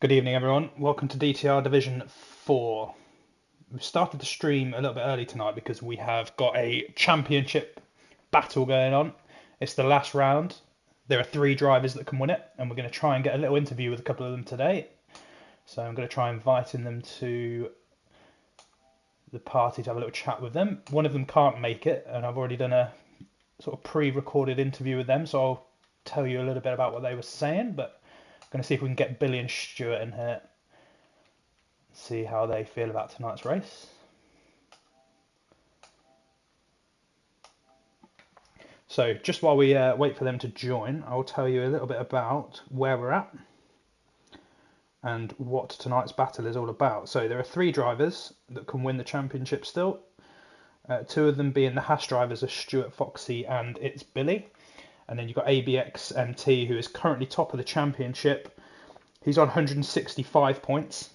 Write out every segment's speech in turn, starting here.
Good evening, everyone. Welcome to DTR Division 4. We've started the stream a little bit early tonight because we have got a championship battle going on. It's the last round. There are 3 drivers that can win it, and we're going to try and get a little interview with a couple of them today. So I'm going to try inviting them to the party to have a little chat with them. One of them can't make it, and I've already done a sort of pre-recorded interview with them, so I'll tell you a little bit about what they were saying, but going to see if we can get Billy and Stuart in here. See how they feel about tonight's race. So just while we wait for them to join, I'll tell you a little bit about where we're at and what tonight's battle is all about. So there are 3 drivers that can win the championship still. 2 of them being the Haas drivers are Stuart Foxy and it's Billy. And then you've got ABX MT, who is currently top of the championship. He's on 165 points.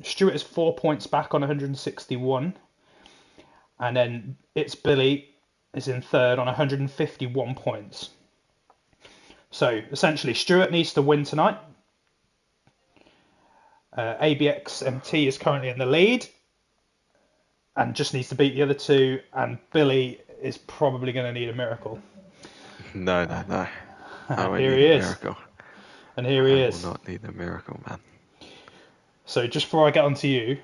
Stuart is 4 points back on 161. And then it's Billy is in third on 151 points. So essentially, Stuart needs to win tonight. ABX MT is currently in the lead and just needs to beat the other 2. And Billy is probably going to need a miracle. No. And here he is. Miracle. And here he is. I will not need a miracle, man. So just before I get on to you,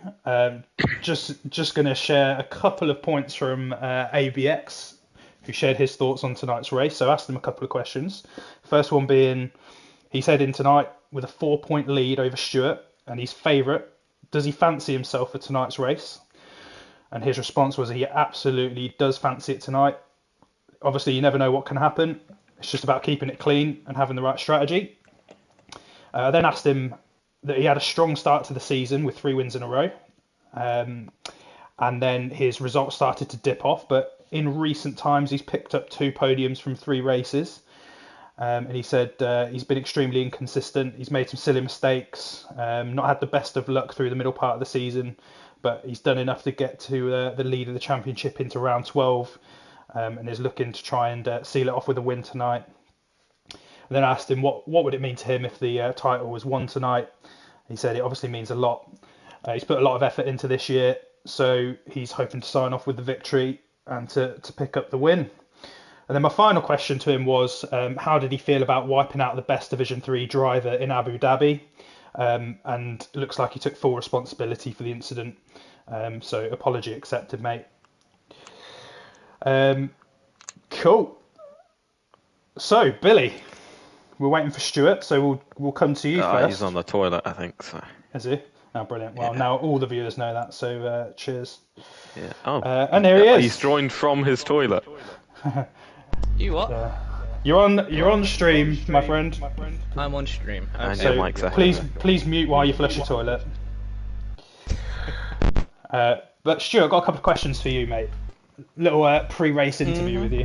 just going to share a couple of points from ABX, who shared his thoughts on tonight's race. So I asked him a couple of questions. First one being, he's heading tonight with a 4-point lead over Stuart, and he's favourite. Does he fancy himself for tonight's race? And his response was he absolutely does fancy it tonight. Obviously, you never know what can happen. It's just about keeping it clean and having the right strategy. I then asked him that he had a strong start to the season with 3 wins in a row. And then his results started to dip off. But in recent times, he's picked up 2 podiums from 3 races. And he said he's been extremely inconsistent. He's made some silly mistakes, not had the best of luck through the middle part of the season. But he's done enough to get to the lead of the championship into round 12. And is looking to try and seal it off with a win tonight. And then I asked him what would it mean to him if the title was won tonight. He said it obviously means a lot. He's put a lot of effort into this year, so he's hoping to sign off with the victory and to pick up the win. And then my final question to him was, how did he feel about wiping out the best Division 3 driver in Abu Dhabi? And it looks like he took full responsibility for the incident. So apology accepted, mate. Cool. So Billy, we're waiting for Stuart, so we'll come to you first. He's on the toilet, I think. So. Is he? Oh, brilliant. Well, now all the viewers know that. So cheers. Yeah. Oh. And there he is. He's joined from his toilet. You what? You're on stream, my friend. I'm on stream. And So your mic's please mute while you flush your toilet. But Stuart, I've got a couple of questions for you, mate. Little pre-race interview with you.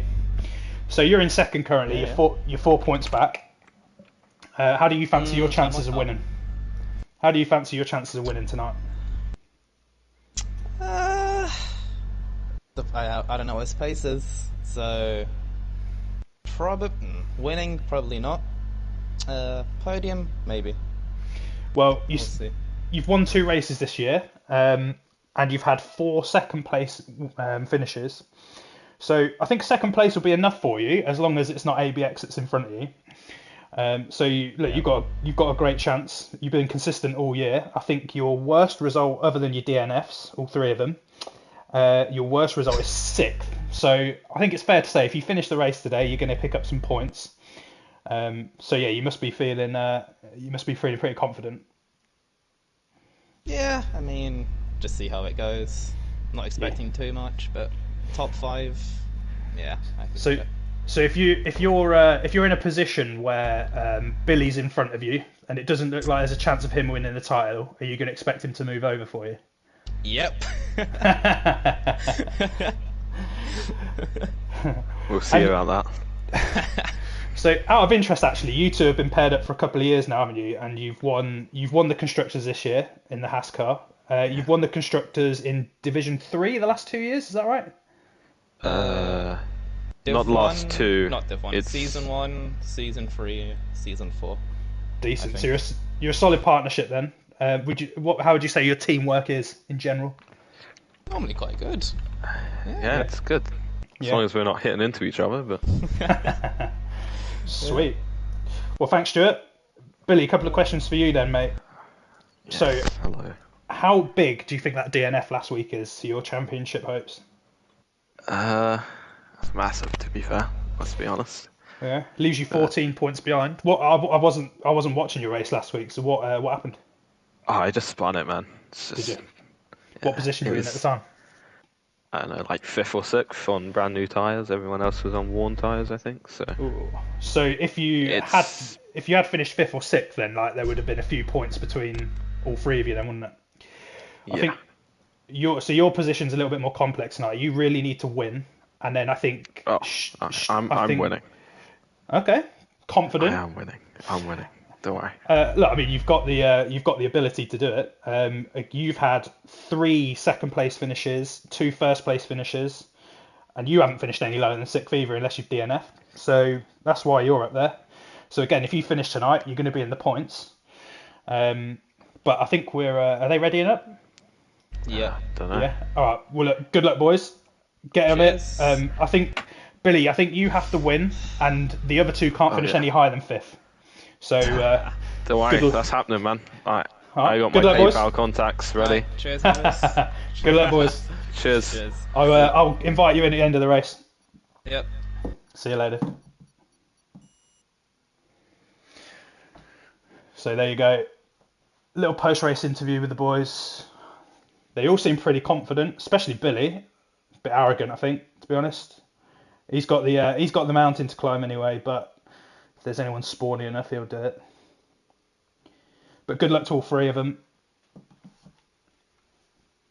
So you're in second currently. Yeah. You're 4 points back. How do you fancy your chances of winning? How do you fancy your chances of winning tonight? I don't know what his pace is, so winning probably not. Podium maybe. Well, We'll see. you've won 2 races this year, and you've had 4 second place finishes. So I think second place will be enough for you as long as it's not ABX that's in front of you. So you've got a great chance. You've been consistent all year. I think your worst result, other than your DNFs, all 3 of them, your worst result is 6th. So I think it's fair to say if you finish the race today, you're going to pick up some points. So yeah, you must be feeling pretty confident. Yeah, I mean, just see how it goes. Not expecting too much, but top 5, yeah. I think So if you're in a position where Billy's in front of you and it doesn't look like there's a chance of him winning the title, are you going to expect him to move over for you? Yep. We'll see about that. So out of interest, actually, you 2 have been paired up for a couple of years now, haven't you? And you've won the constructors this year in the Haas car. You've won the constructors in Division 3 the last 2 years. Is that right? Not last 2. Not Div 1. It's Season 1, Season 3, Season 4. Decent. So you're a solid partnership then. How would you say your teamwork is in general? Normally quite good. Yeah, it's good. As long as we're not hitting into each other, but Sweet. Well, thanks, Stuart. Billy, a couple of questions for you then, mate. yes, So, hello. how big do you think that DNF last week is to your championship hopes? That's massive, to be fair. Let's be honest. Yeah, leaves you 14 points behind. What? I wasn't watching your race last week. So what happened? Oh, I just spun it, man. It's Did just, you? What position it were you in at the was, time? I don't know, like 5th or 6th on brand new tyres. Everyone else was on worn tyres, I think. So Ooh. So if you it's had finished fifth or sixth, then like there would have been a few points between all three of you, then wouldn't it? I yeah. think your position's a little bit more complex tonight. You really need to win, and then I think Oh, I'm winning. Okay, I confident. am winning. I'm winning. Don't worry. Look, I mean, you've got the ability to do it. You've had 3 second place finishes, 2 first place finishes, and you haven't finished any lower than 6th either, unless you've DNF'd. So that's why you're up there. So again, if you finish tonight, you're going to be in the points. But I think we're. Are they ready up? Yeah. Don't know. Yeah. All right. Well, look, good luck, boys. Get on it. Cheers. I think, Billy, I think you have to win, and the other 2 can't finish yeah. any higher than 5th. So. Don't worry. Good luck. That's happening, man. Alright. All right, I got my good luck, boys. PayPal contacts ready. Right, cheers, guys. Good luck, boys. Cheers. Cheers. I'll invite you in at the end of the race. Yep. See you later. So there you go. Little post-race interview with the boys. They all seem pretty confident, especially Billy. A bit arrogant, I think, to be honest. He's got the mountain to climb anyway, but if there's anyone spawny enough, he'll do it. But good luck to all 3 of them.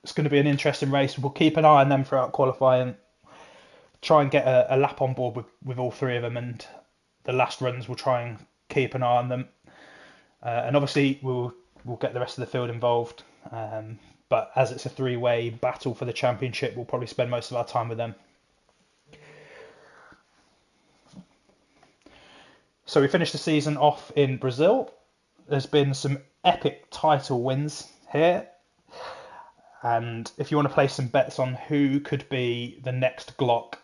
It's going to be an interesting race. We'll keep an eye on them throughout qualifying. Try and get a lap on board with all 3 of them, and the last runs we'll try and keep an eye on them. And obviously we'll get the rest of the field involved. But as it's a 3-way battle for the championship, we'll probably spend most of our time with them. So we finished the season off in Brazil. There's been some epic title wins here. And if you want to place some bets on who could be the next Glock,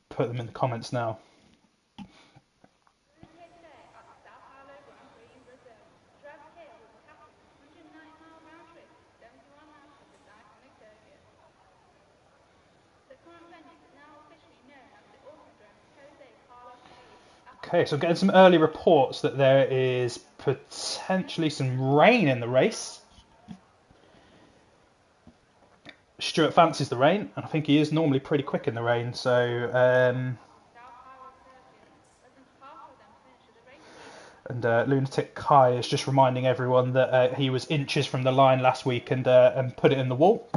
put them in the comments now. Okay, so getting some early reports that there is potentially some rain in the race. Stuart fancies the rain, and I think he is normally pretty quick in the rain, so... And Lunatic Kai is just reminding everyone that he was inches from the line last week and put it in the wall,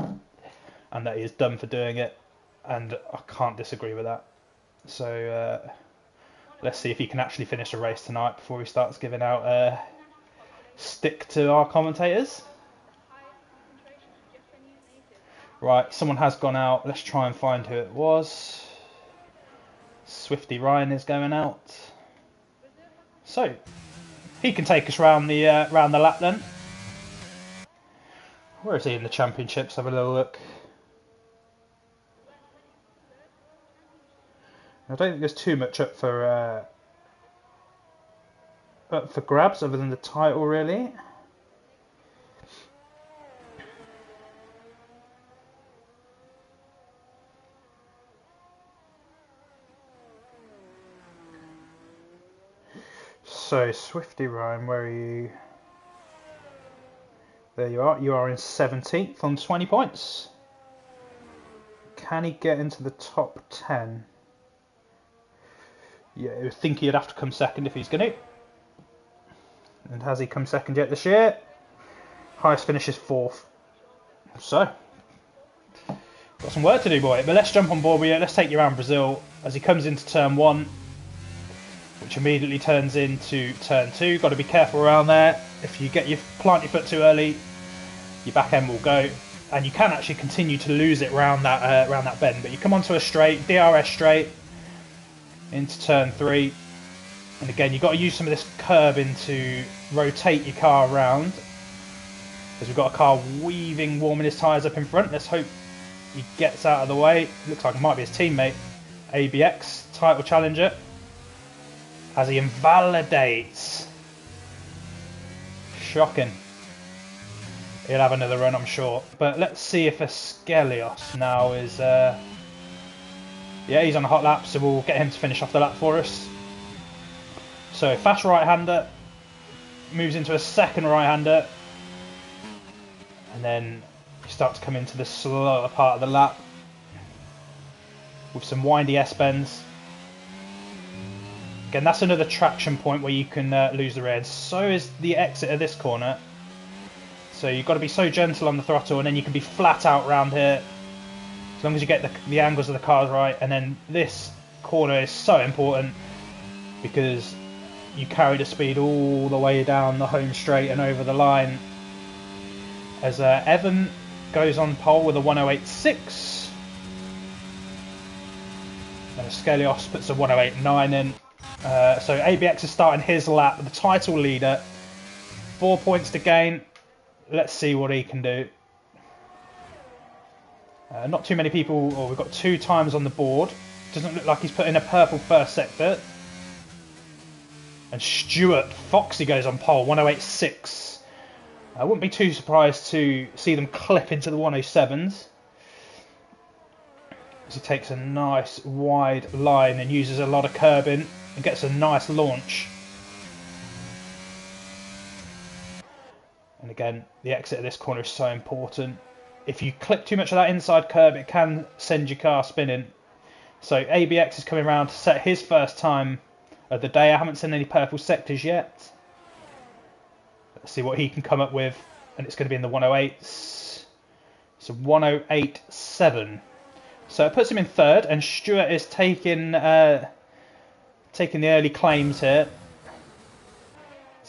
and that he is done for doing it, and I can't disagree with that. So let's see if he can actually finish a race tonight before he starts giving out stick to our commentators. Right, someone has gone out. Let's try and find who it was. Swifty Ryan is going out. So he can take us round the lap then. Where is he in the championships? Have a little look. I don't think there's too much up for grabs other than the title, really. So, Swifty Ryan, where are you? There you are. You are in 17th on 20 points. Can he get into the top 10? Yeah, I would think he'd have to come second if he's going to. And has he come second yet this year? Highest finish is 4th. So, got some work to do, boy. But let's jump on board with you. Let's take you around Brazil as he comes into turn 1. Which immediately turns into turn 2. Got to be careful around there. If you plant your foot too early, your back end will go, and you can actually continue to lose it round that bend. But you come onto a straight, DRS straight, into turn 3, And again, you've got to use some of this curbing to rotate your car around. Because we've got a car weaving, warming his tyres up in front. Let's hope he gets out of the way. Looks like it might be his teammate, ABX, title challenger. As he invalidates. Shocking. He'll have another run, I'm sure. But let's see if Askelios now is... yeah, he's on a hot lap, so we'll get him to finish off the lap for us. So, fast right-hander. Moves into a second right-hander. And then you start to come into the slower part of the lap. With some windy S-bends. Again, that's another traction point where you can lose the rear. And so is the exit of this corner. So you've got to be so gentle on the throttle, and then you can be flat out round here. As long as you get the angles of the cars right. And then this corner is so important because you carry the speed all the way down the home straight and over the line. As Evan goes on pole with a 108.6. And Askelios puts a 108.9 in. So ABX is starting his lap, the title leader. 4 points to gain. Let's see what he can do. Not too many people, or we've got 2 times on the board. Doesn't look like he's put in a purple first sector. And Stuart Foxy goes on pole, 108.6. I wouldn't be too surprised to see them clip into the 107s. As he takes a nice wide line and uses a lot of curbing and gets a nice launch. And again, the exit of this corner is so important. If you clip too much of that inside curb, it can send your car spinning. So ABX is coming around to set his first time of the day. I haven't seen any purple sectors yet. Let's see what he can come up with. And it's going to be in the 108s. So 108.7. So it puts him in third. And Stuart is taking the early claims here.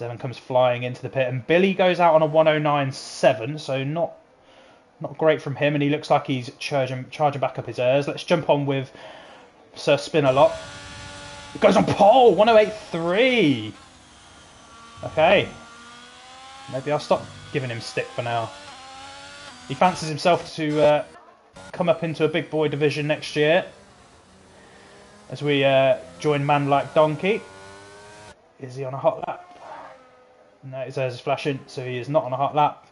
Evan comes flying into the pit, and Billy goes out on a 109.7, so not great from him, and he looks like he's charging back up his airs. Let's jump on with Sir Spin-A-Lot. It goes on pole, 108.3. Okay, maybe I'll stop giving him stick for now. He fancies himself to come up into a big boy division next year as we join Man Like Donkey. Is he on a hot lap? No, his airs is flashing, so he is not on a hot lap.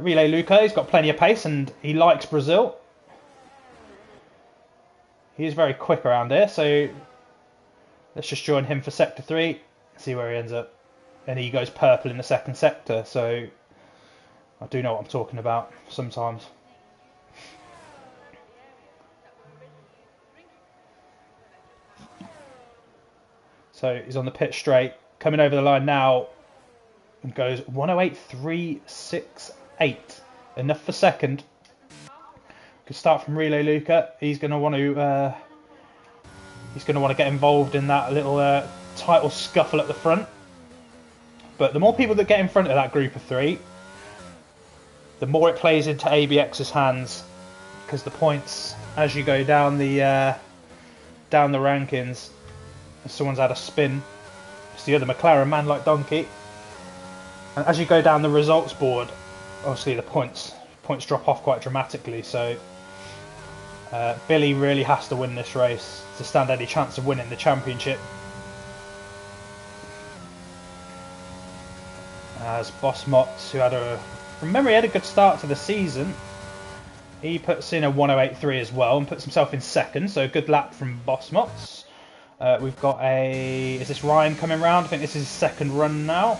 Relay Luca, he's got plenty of pace and he likes Brazil. He is very quick around here, so let's just join him for sector 3, see where he ends up. And he goes purple in the second sector, so I do know what I'm talking about sometimes. So he's on the pit straight, coming over the line now. And goes 108.368. Enough for second. Could start from Relay Luca. He's going to want to get involved in that little title scuffle at the front. But the more people that get in front of that group of 3, the more it plays into ABX's hands, because the points as you go down the rankings, if someone's had a spin, it's the other McLaren Man Like Donkey. And as you go down the results board, obviously the points drop off quite dramatically. So Billy really has to win this race to stand any chance of winning the championship. As Boss Motts, who from memory had a good start to the season, he puts in a 108.3 as well and puts himself in second. So a good lap from Boss Motts. We've got is this Ryan coming round? I think this is his second run now.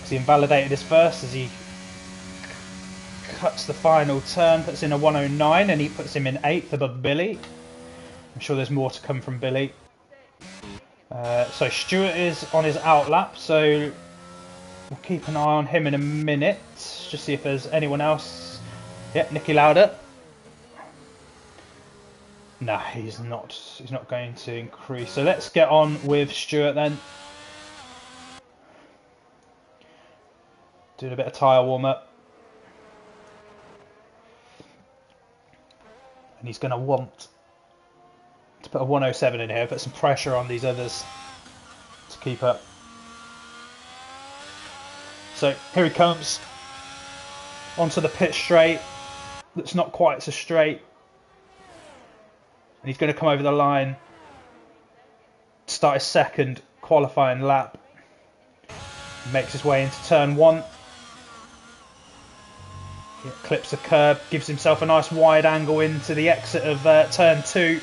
He invalidated his first as he cuts the final turn, puts in a 109, and he puts him in 8th above Billy. I'm sure there's more to come from Billy. So Stuart is on his outlap, so we'll keep an eye on him in a minute. Just see if there's anyone else. Yeah, Nicky Lauda. Nah, he's not going to increase. So let's get on with Stuart then. Doing a bit of tyre warm up. And he's going to want to put a 107 in here, put some pressure on these others. keep up. So here he comes onto the pit straight. That's not quite so straight, and he's going to come over the line to start his second qualifying lap. He makes his way into turn 1. He clips the curb, gives himself a nice wide angle into the exit of turn 2,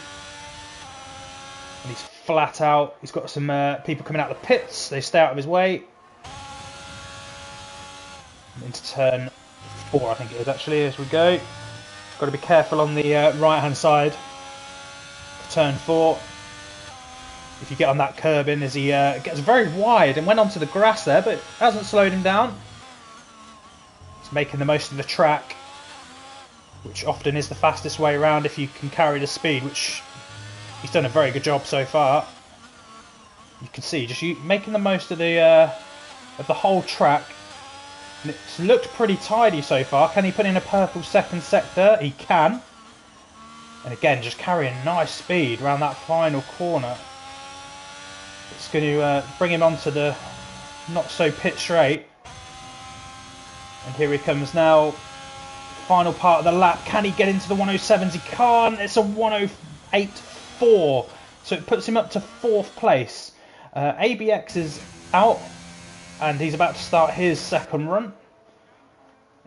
and he's flat out. He's got some people coming out of the pits. They stay out of his way. Into turn 4, I think it is actually, as we go. Got to be careful on the right hand side. Turn 4. If you get on that curb in, as he gets very wide and went onto the grass there, but hasn't slowed him down. He's making the most of the track, which often is the fastest way around if you can carry the speed, which he's done a very good job so far. You can see just making the most of the whole track. And it's looked pretty tidy so far. Can he put in a purple second sector? He can. And again, just carrying nice speed around that final corner. It's going to bring him onto the not so pit straight. And here he comes now. Final part of the lap. Can he get into the 107s? He can't. It's a 108.4. So it puts him up to 4th place. ABX is out. And he's about to start his second run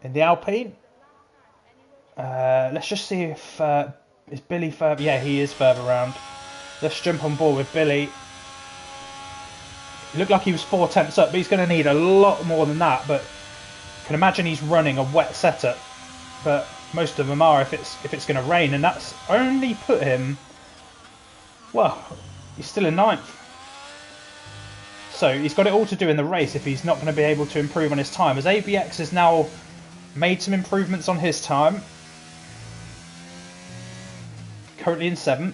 in the Alpine. Let's just see if is Billy further. Yeah, he is further around. Let's jump on board with Billy. It looked like he was 4 tenths up, but he's going to need a lot more than that. But you can imagine he's running a wet setup. But most of them are if it's going to rain, and that's only put him. Well, he's still in 9th. So he's got it all to do in the race if he's not going to be able to improve on his time. As ABX has now made some improvements on his time. Currently in 7th.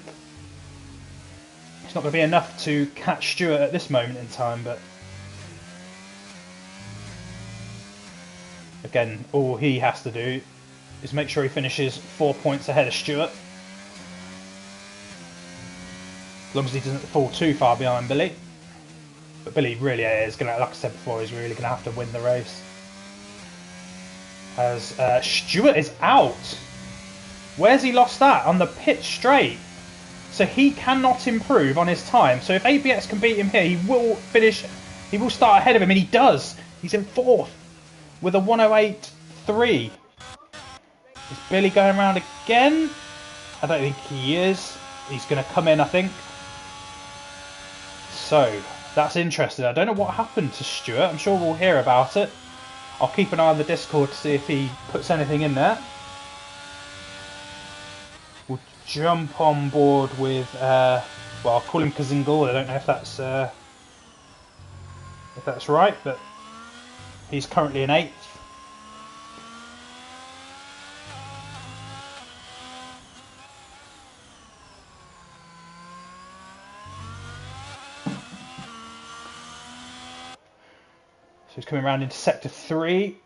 It's not going to be enough to catch Stewart at this moment in time, but again, all he has to do is make sure he finishes 4 points ahead of Stewart. As long as he doesn't fall too far behind Billy. But Billy really is going to, like I said before, he's really going to have to win the race. As Stewart is out. Where's he lost that? On the pit straight. So he cannot improve on his time. So if ABX can beat him here, he will finish, he will start ahead of him, and he does. He's in 4th with a 108.3. Is Billy going around again? I don't think he is. He's going to come in, I think. So that's interesting. I don't know what happened to Stewart. I'm sure we'll hear about it. I'll keep an eye on the Discord to see if he puts anything in there. We'll jump on board with, well, I'll call him Kazingal. I don't know if that's right, but he's currently in 8th. He's coming around into sector 3,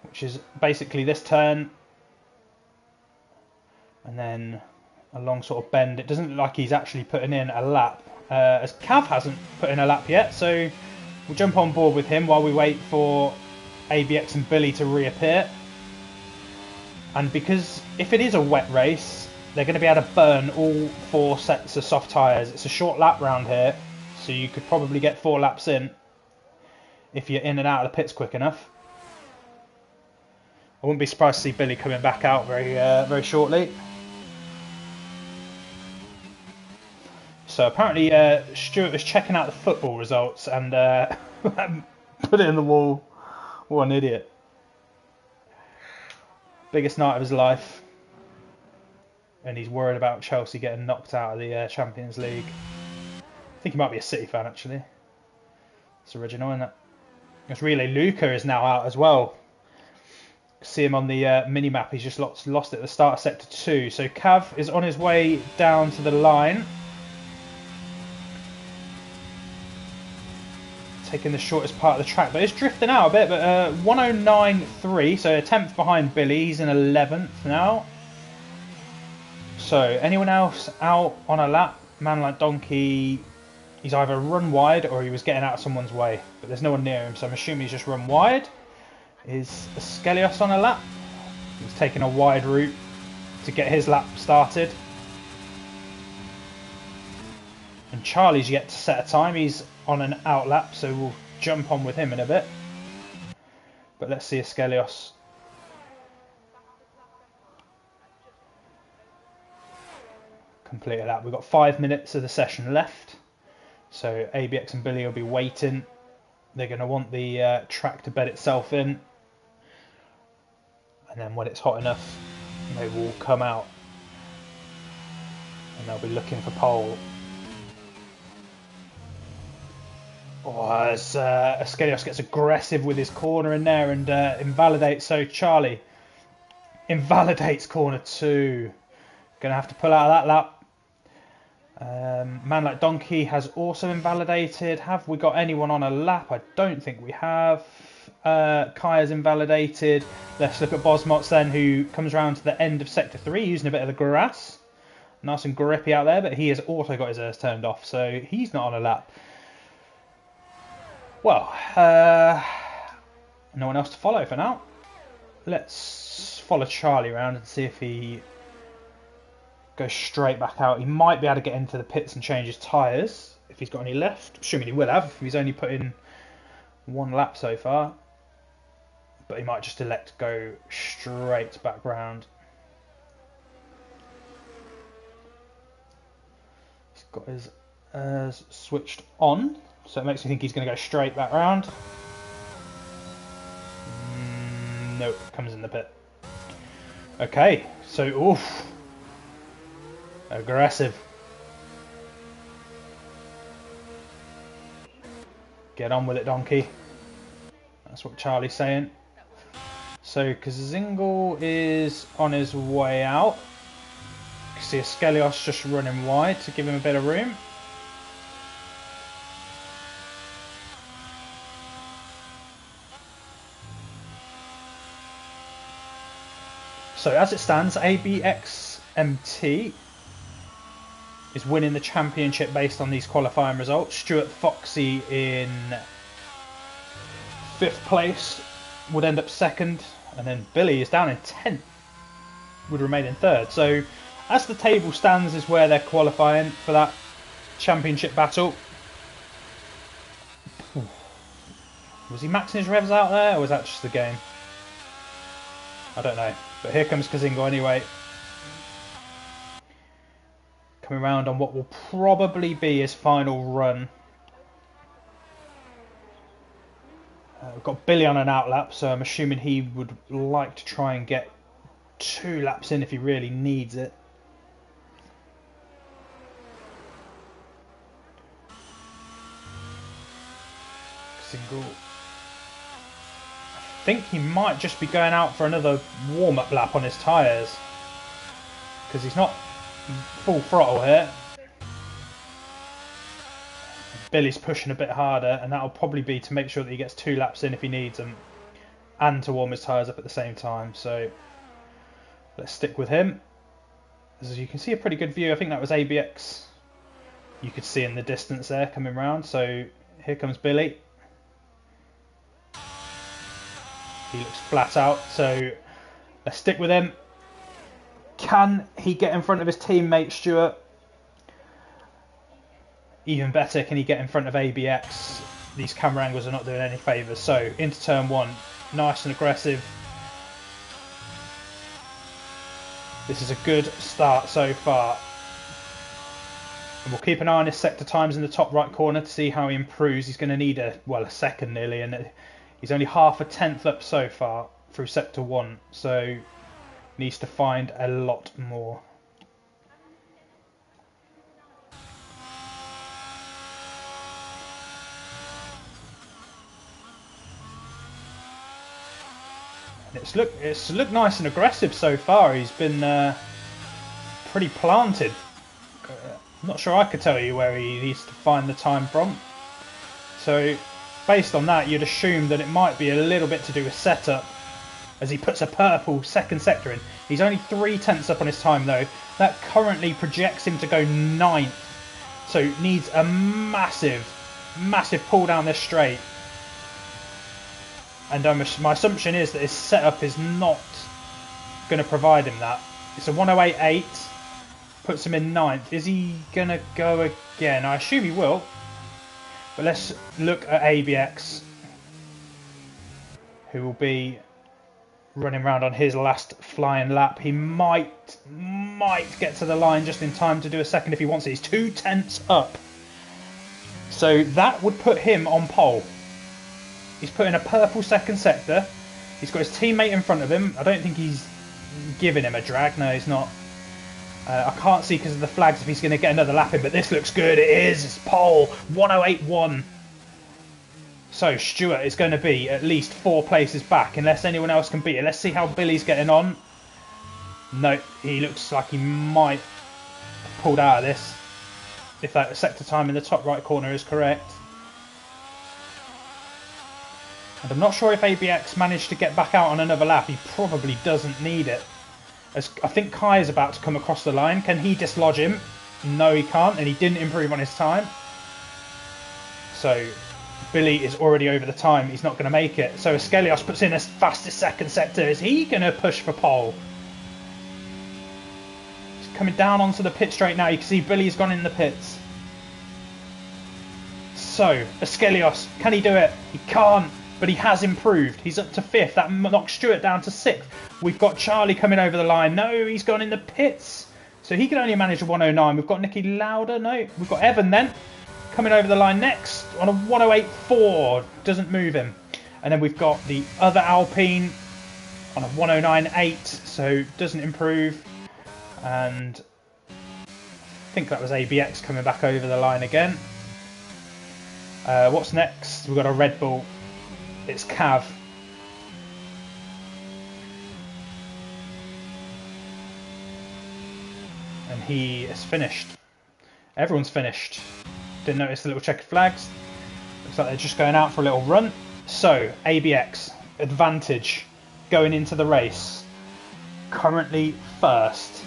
which is basically this turn, and then a long sort of bend. It doesn't look like he's actually putting in a lap, as Cav hasn't put in a lap yet, so we'll jump on board with him while we wait for ABX and Billy to reappear. And because if it is a wet race, they're going to be able to burn all 4 sets of soft tyres. It's a short lap round here, so you could probably get 4 laps in if you're in and out of the pits quick enough. I wouldn't be surprised to see Billy coming back out very shortly. So apparently Stuart was checking out the football results and put it in the wall. What an idiot. Biggest night of his life. And he's worried about Chelsea getting knocked out of the Champions League. I think he might be a City fan actually. It's original, isn't it? As Relay Luca is now out as well. See him on the mini-map. He's just lost it at the start of Sector 2. So Cav is on his way down to the line. Taking the shortest part of the track. But it's drifting out a bit. But 109.3. So a 10th behind Billy. He's in 11th now. So anyone else out on a lap? Man like Donkey he's either run wide or he was getting out of someone's way, but there's no one near him, so I'm assuming he's just run wide. Is Skelios on a lap? He's taking a wide route to get his lap started. And Charlie's yet to set a time. He's on an out lap, so we'll jump on with him in a bit. But let's see Skelios. Complete a lap. We've got 5 minutes of the session left. So ABX and Billy will be waiting. They're going to want the track to bed itself in. And then when it's hot enough, they will come out. And they'll be looking for pole. Oh, as Skelios gets aggressive with his corner in there and invalidates. So Charlie invalidates corner 2. Going to have to pull out of that lap. Man Like Donkey has also invalidated. Have we got anyone on a lap? I don't think we have. Kaya's invalidated. Let's look at Bosmots then, who comes around to the end of Sector 3 using a bit of the grass. Nice and grippy out there, but he has also got his ears turned off, so he's not on a lap. Well, no one else to follow for now. Let's follow Charlie around and see if he goes straight back out. He might be able to get into the pits and change his tyres if he's got any left. Assuming he will have, if he's only put in 1 lap so far. But he might just elect to go straight back round. He's got his switched on, so it makes me think he's going to go straight back round. Nope, comes in the pit. Okay, so oof. Aggressive. Get on with it, donkey. That's what Charlie's saying. So Kazingle is on his way out. You can see Skelios just running wide to give him a bit of room. So as it stands, ABXMT is winning the championship based on these qualifying results. Stuart Foxy in 5th place would end up 2nd, and then Billy is down in 10th, would remain in 3rd. So as the table stands is where they're qualifying for that championship battle. Was he maxing his revs out there, or was that just the game? I don't know. But here comes Kazingo anyway. Coming around on what will probably be his final run. We've got Billy on an out lap, so I'm assuming he would like to try and get 2 laps in if he really needs it. Single. I think he might just be going out for another warm-up lap on his tyres, because he's not full throttle here. Billy's pushing a bit harder, and that'll probably be to make sure that he gets 2 laps in if he needs them, and to warm his tyres up at the same time. So let's stick with him. As you can see, a pretty good view. I think that was ABX. You could see in the distance there coming round. So here comes Billy. He looks flat out, so let's stick with him. Can he get in front of his teammate Stuart? Even better, can he get in front of ABX? These camera angles are not doing any favours. So into turn 1, nice and aggressive. This is a good start so far. And we'll keep an eye on his sector times in the top right corner to see how he improves. He's going to need a second nearly, and he's only half a tenth up so far through sector 1, so needs to find a lot more. And it's looked nice and aggressive so far. He's been pretty planted. I'm not sure I could tell you where he needs to find the time from. So based on that, you'd assume that it might be a little bit to do with setup, as he puts a purple second sector in. He's only 3 tenths up on his time though. That currently projects him to go 9th So needs a massive pull down this straight. And my assumption is that his setup is not going to provide him that. It's a 108.8, puts him in 9th. Is he going to go again? I assume he will. But let's look at ABX, who will be running around on his last flying lap. He might get to the line just in time to do a second if he wants it. He's 2/10 up. So that would put him on pole. He's put in a purple second sector. He's got his teammate in front of him. I don't think he's giving him a drag. No, he's not. I can't see because of the flags if he's going to get another lap in, but this looks good. It is. It's pole. 108.1. So Stewart is going to be at least 4 places back unless anyone else can beat it. Let's see how Billy's getting on. No, he looks like he might have pulled out of this. If that sector time in the top right corner is correct. And I'm not sure if ABX managed to get back out on another lap. He probably doesn't need it. As I think Kai is about to come across the line. Can he dislodge him? No, he can't. And he didn't improve on his time. So Billy is already over the time. He's not going to make it. So Askelios puts in his fastest second sector. Is he going to push for pole? He's coming down onto the pit straight now. You can see Billy's gone in the pits. So Askelios, can he do it? He can't. But he has improved. He's up to 5th. That knocks Stewart down to 6th. We've got Charlie coming over the line. No, he's gone in the pits. So he can only manage a 109. We've got Nicky Lauda. No, we've got Evan then. Coming over the line next on a 108.4. Doesn't move him. And then we've got the other Alpine on a 109.8. So doesn't improve. And I think that was ABX coming back over the line again. What's next? We've got a Red Bull. It's Cav. And he is finished. Everyone's finished. Didn't notice the little checkered flags. Looks like they're just going out for a little run. So, ABX, advantage going into the race. Currently first.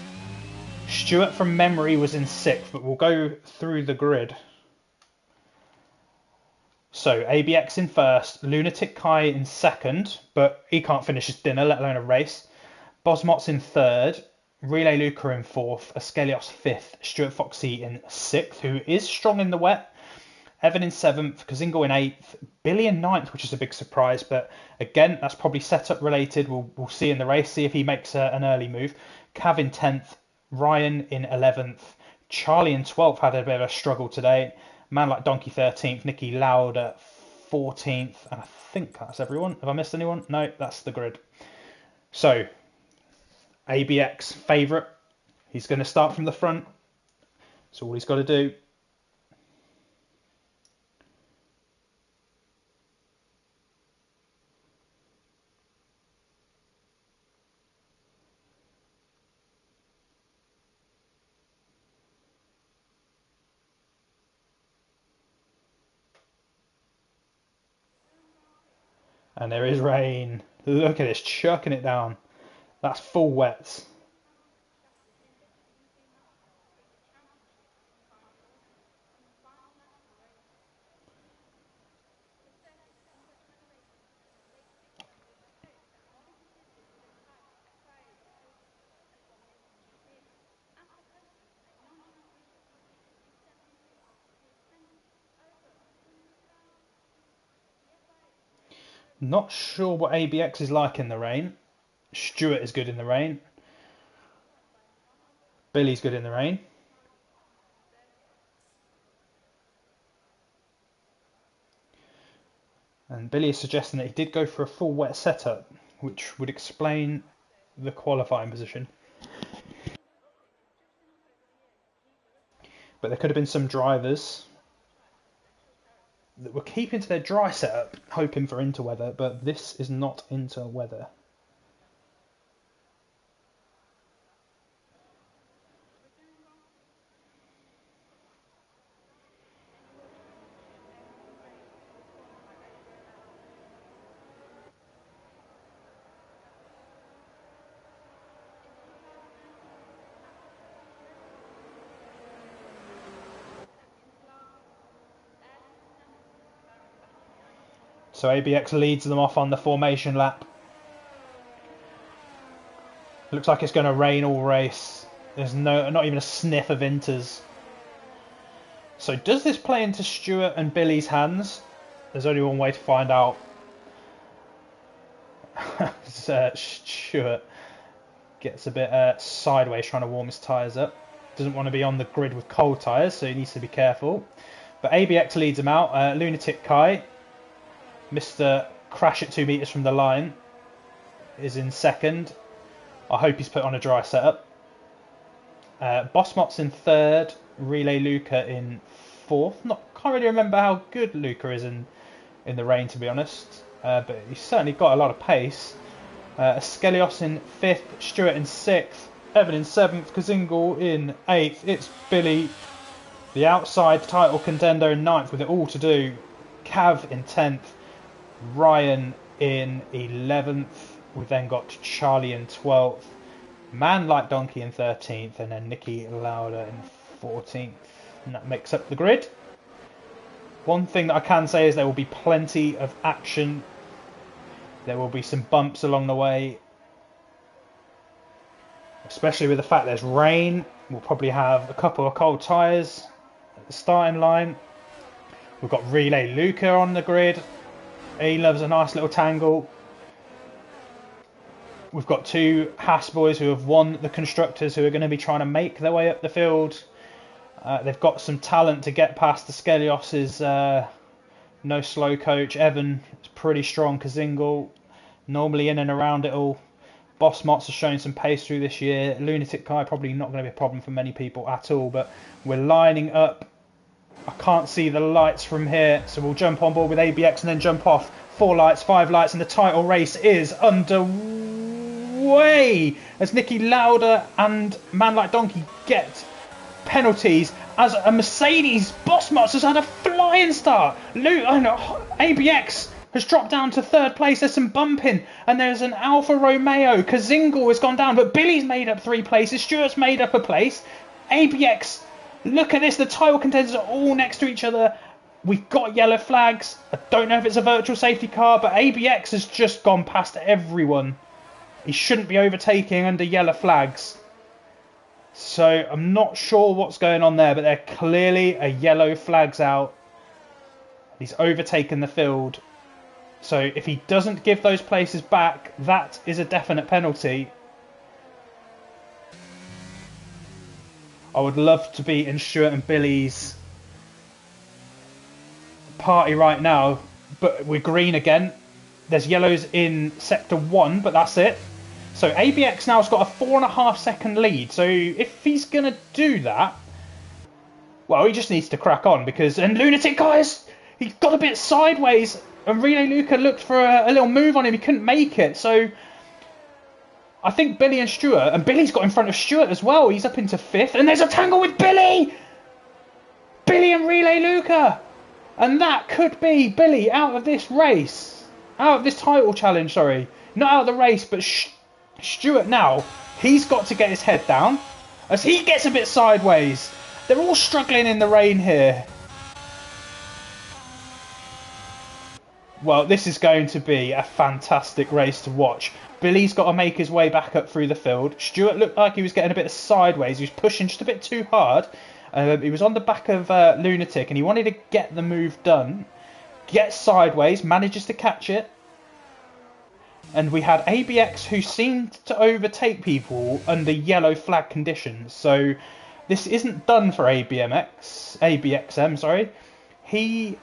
Stewart from memory was in 6th, but we'll go through the grid. So ABX in first, Lunatic Kai in 2nd, but he can't finish his dinner, let alone a race. Bosmot's in 3rd, Relay Luca in 4th, Askelios 5th, Stuart Foxy in 6th, who is strong in the wet. Evan in 7th, Kazingo in 8th, Billy in 9th, which is a big surprise, but again, that's probably setup related. We'll see in the race, see if he makes an early move. Cav in 10th, Ryan in 11th, Charlie in 12th had a bit of a struggle today. Man like Donkey 13th, Nicky Lauda 14th, and I think that's everyone. Have I missed anyone? No, that's the grid. So, ABX favourite. He's going to start from the front. That's all he's got to do. And there is rain. Look at this, chucking it down. That's full wets. Not sure what ABX is like in the rain. Stewart is good in the rain. Billy's good in the rain. And Billy is suggesting that he did go for a full wet setup, which would explain the qualifying position. But there could have been some drivers that were keeping to their dry setup, hoping for interweather, but this is not interweather. So ABX leads them off on the formation lap. Looks like it's going to rain all race. There's not even a sniff of inters. So does this play into Stewart and Billy's hands? There's only one way to find out. Stewart gets a bit sideways trying to warm his tyres up. Doesn't want to be on the grid with cold tyres, so he needs to be careful. But ABX leads him out. Lunatic Kai, Mr. Crash at 2 metres from the line, is in second. I hope he's put on a dry setup. Bossmot's in third. Relay Luca in fourth. Can't really remember how good Luca is in the rain, to be honest. But he's certainly got a lot of pace. Skelios in fifth. Stewart in sixth. Evan in seventh. Kazingal in eighth. It's Billy, the outside title contender, in ninth with it all to do. Cav in 10th. Ryan in 11th. We've then got Charlie in 12th. Man Like Donkey in 13th. And then Nicky Lauda in 14th. And that makes up the grid. One thing that I can say is there will be plenty of action. There will be some bumps along the way. Especially with the fact there's rain. We'll probably have a couple of cold tyres at the starting line. We've got Relay Luca on the grid. He loves a nice little tangle. We've got two Haas boys who have won the Constructors, who are going to be trying to make their way up the field. They've got some talent to get past the Skelios's no slow coach. Evan is pretty strong. Kazingal normally in and around it all. Boss Mott's has shown some pace through this year. Lunatic Kai probably not going to be a problem for many people at all, but we're lining up. I can't see the lights from here, so we'll jump on board with ABX and then jump off. 4 lights, 5 lights, and the title race is underway as Nicky Lauda and Man Like Donkey get penalties as a Mercedes Boss Mott's has had a flying start. ABX has dropped down to third place. There's some bumping, and there's an Alfa Romeo. Kazingal has gone down, but Billy's made up 3 places. Stewart's made up a place. ABX, look at this. The title contenders are all next to each other. We've got yellow flags. I don't know if it's a virtual safety car, but ABX has just gone past everyone. He shouldn't be overtaking under yellow flags. So I'm not sure what's going on there, but there clearly are yellow flags out. He's overtaken the field. So if he doesn't give those places back, that is a definite penalty. I would love to be in Stuart and Billy's party right now, but we're green again. There's yellows in sector 1, but that's it. So ABX now has got a 4.5 second lead. So if he's going to do that, well, he just needs to crack on, because... And Lunatic Guys, he got a bit sideways, and Relay Luca looked for a little move on him. He couldn't make it. So I think Billy and Stuart, and Billy's got in front of Stuart as well. He's up into 5th, and there's a tangle with Billy! Billy and Relay Luca! And that could be Billy out of this race. Out of this title challenge, sorry. Not out of the race, but Stuart now, he's got to get his head down as he gets a bit sideways. They're all struggling in the rain here. Well, this is going to be a fantastic race to watch. Billy's got to make his way back up through the field. Stuart looked like he was getting a bit sideways. He was pushing just a bit too hard. He was on the back of Lunatic, and he wanted to get the move done. Gets sideways, manages to catch it. And we had ABX, who seemed to overtake people under yellow flag conditions. So this isn't done for ABXM, sorry. He's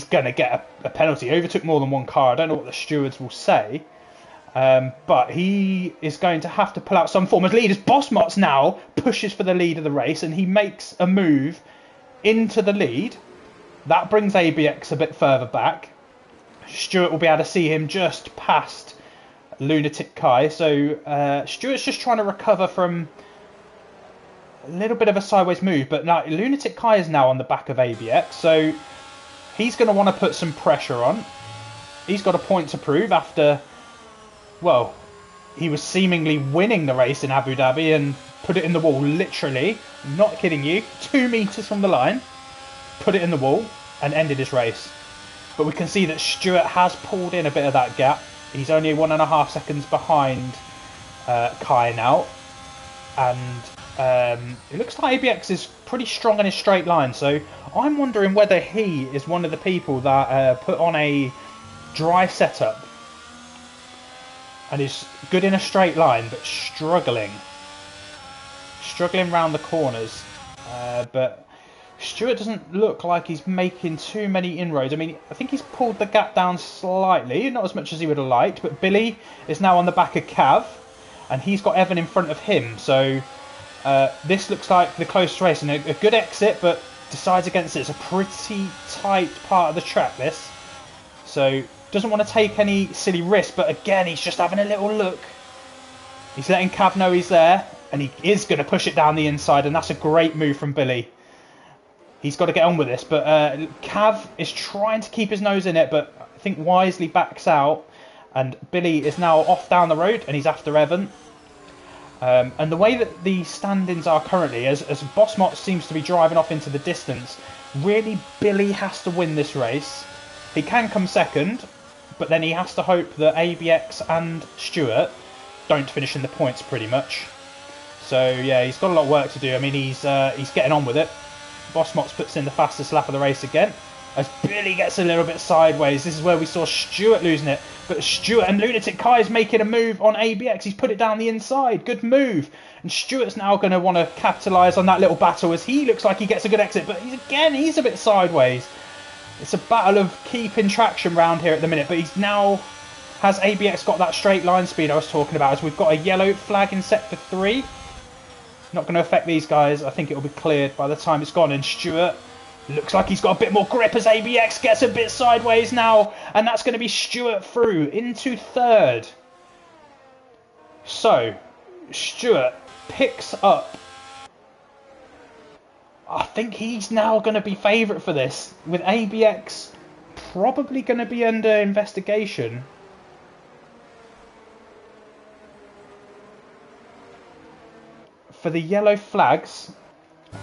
going to get a penalty. He overtook more than one car. I don't know what the stewards will say. But he is going to have to pull out some form of lead as Bossmots now pushes for the lead of the race, and he makes a move into the lead. That brings ABX a bit further back. Stuart will be able to see him just past Lunatic Kai. So Stuart's just trying to recover from a little bit of a sideways move, but now Lunatic Kai is now on the back of ABX, so he's going to want to put some pressure on. He's got a point to prove after, well, he was seemingly winning the race in Abu Dhabi and put it in the wall, literally, not kidding you, 2 meters from the line, put it in the wall and ended his race. But we can see that Stewart has pulled in a bit of that gap. He's only 1.5 seconds behind Kai now. And it looks like ABX is pretty strong in his straight line. So I'm wondering whether he is one of the people that put on a dry setup and is good in a straight line, but struggling around the corners. But Stewart doesn't look like he's making too many inroads. I mean, I think he's pulled the gap down slightly, not as much as he would have liked. But Billy is now on the back of Cav, and he's got Evan in front of him. So this looks like the close race, and a good exit, but decides against it. It's a pretty tight part of the track, this. So doesn't want to take any silly risks, but again, he's just having a little look. He's letting Cav know he's there, and he is going to push it down the inside, and that's a great move from Billy. He's got to get on with this, but Cav is trying to keep his nose in it, but I think wisely backs out, and Billy is now off down the road, and he's after Evan. And the way that the standings are currently, as Bossmot seems to be driving off into the distance, really Billy has to win this race. He can come second, but then he has to hope that ABX and Stewart don't finish in the points pretty much. So yeah, he's got a lot of work to do. I mean, he's getting on with it. Bossmots puts in the fastest lap of the race again, as Billy gets a little bit sideways. This is where we saw Stewart losing it, but Stewart and Lunatic Kai is making a move on ABX. He's put it down the inside. Good move. And Stewart's now going to want to capitalise on that little battle, as he looks like he gets a good exit, but he's a bit sideways. It's a battle of keeping traction round here at the minute, but he's now... Has ABX got that straight line speed I was talking about, as we've got a yellow flag in sector 3. Not going to affect these guys. I think it'll be cleared by the time it's gone. And Stewart looks like he's got a bit more grip as ABX gets a bit sideways now. And that's going to be Stewart through into third. So, Stewart picks up. I think he's now going to be favourite for this, with ABX probably going to be under investigation. For the yellow flags,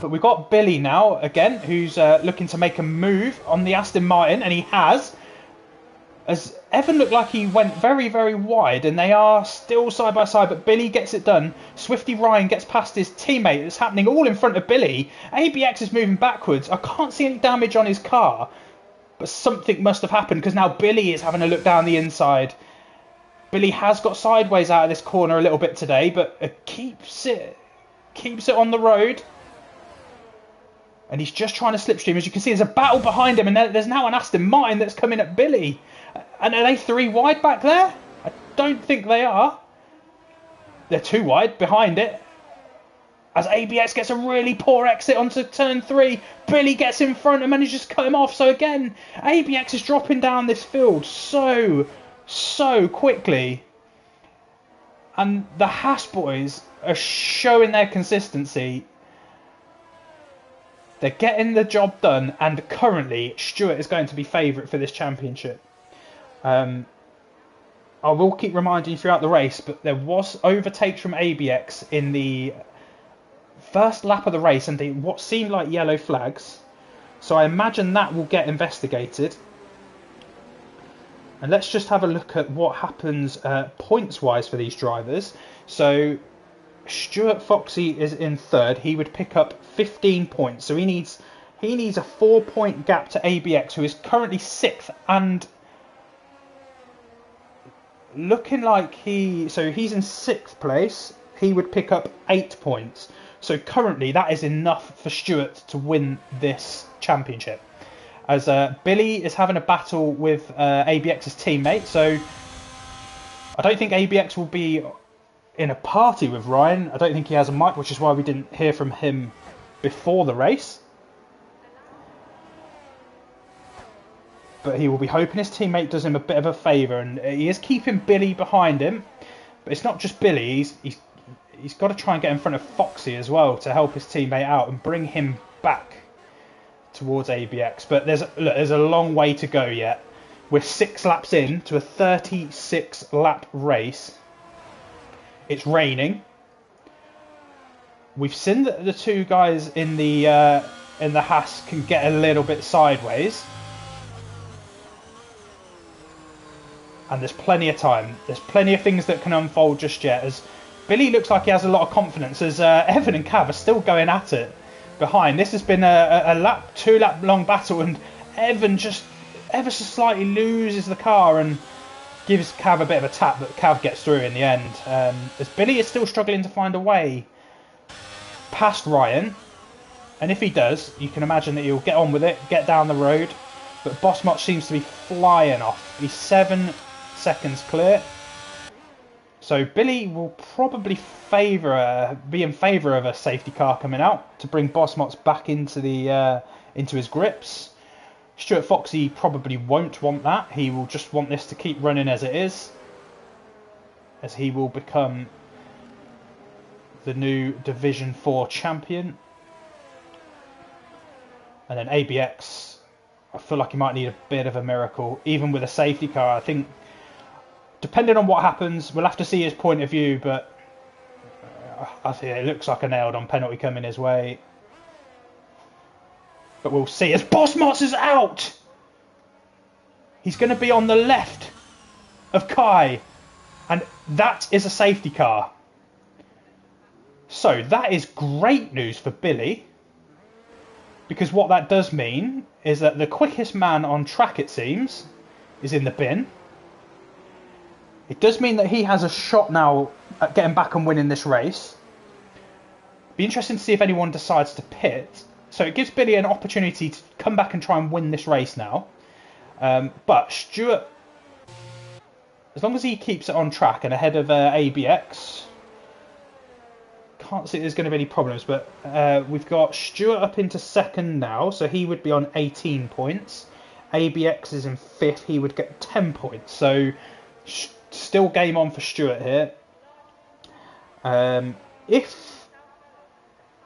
but we've got Billy now again, who's looking to make a move on the Aston Martin, and he has. As Evan looked like he went very, very wide, and they are still side by side, but Billy gets it done. Swifty Ryan gets past his teammate. It's happening all in front of Billy. ABX is moving backwards. I can't see any damage on his car, but something must have happened, because now Billy is having a look down the inside. Billy has got sideways out of this corner a little bit today, but keeps it on the road, and he's just trying to slipstream. As you can see, there's a battle behind him, and there's now an Aston Martin that's coming at Billy. And are they 3 wide back there? I don't think they are. They're 2 wide behind it, as ABX gets a really poor exit onto turn 3. Billy gets in front and manages to cut him off. So again, ABX is dropping down this field so quickly, and the Haas boys are showing their consistency. They're getting the job done, and currently Stewart is going to be favourite for this championship. I will keep reminding you throughout the race, but there was overtakes from ABX in the first lap of the race, and what seemed like yellow flags. So I imagine that will get investigated. And let's just have a look at what happens points-wise for these drivers. So Stuart Foxy is in third. He would pick up 15 points. So he needs a 4-point gap to ABX, who is currently 6th, and looking like he's in 6th place. He would pick up 8 points. So currently that is enough for Stuart to win this championship. As Billy is having a battle with ABX's teammate. So I don't think ABX will be in a party with Ryan. I don't think he has a mic, which is why we didn't hear from him before the race. But he will be hoping his teammate does him a bit of a favour, and he is keeping Billy behind him. But it's not just Billy, he's got to try and get in front of Foxy as well to help his teammate out and bring him back towards ABX. But there's a long way to go yet. We're 6 laps in to a 36 lap race. It's raining. We've seen that the 2 guys in the Haas can get a little bit sideways. and there's plenty of time. There's plenty of things that can unfold just yet, as Billy looks like he has a lot of confidence, as Evan and Cav are still going at it behind. This has been a 2 lap long battle, and Evan just ever so slightly loses the car and gives Cav a bit of a tap, but Cav gets through in the end. As Billy is still struggling to find a way past Ryan, and if he does, you can imagine that he'll get on with it, get down the road. But Bossmott seems to be flying off. He's 7 seconds clear. So Billy will probably be in favour of a safety car coming out to bring Bossmott back into his grips. Stuart Foxy probably won't want that. He will just want this to keep running as it is, as he will become the new Division 4 champion. And then ABX, I feel like he might need a bit of a miracle, even with a safety car. I think, depending on what happens, we'll have to see his point of view, but I think it looks like a nailed-on penalty coming his way. But we'll see as Bossmott is out. He's going to be on the left of Kai, and that is a safety car. So that is great news for Billy, because what that does mean is that the quickest man on track, it seems, is in the bin. It does mean that he has a shot now at getting back and winning this race. Be interesting to see if anyone decides to pit. So it gives Billy an opportunity to come back and try and win this race now. But Stuart, as long as he keeps it on track and ahead of ABX, can't see there's going to be any problems. But we've got Stuart up into second now, so he would be on 18 points. ABX is in fifth, he would get 10 points. So still game on for Stuart here. If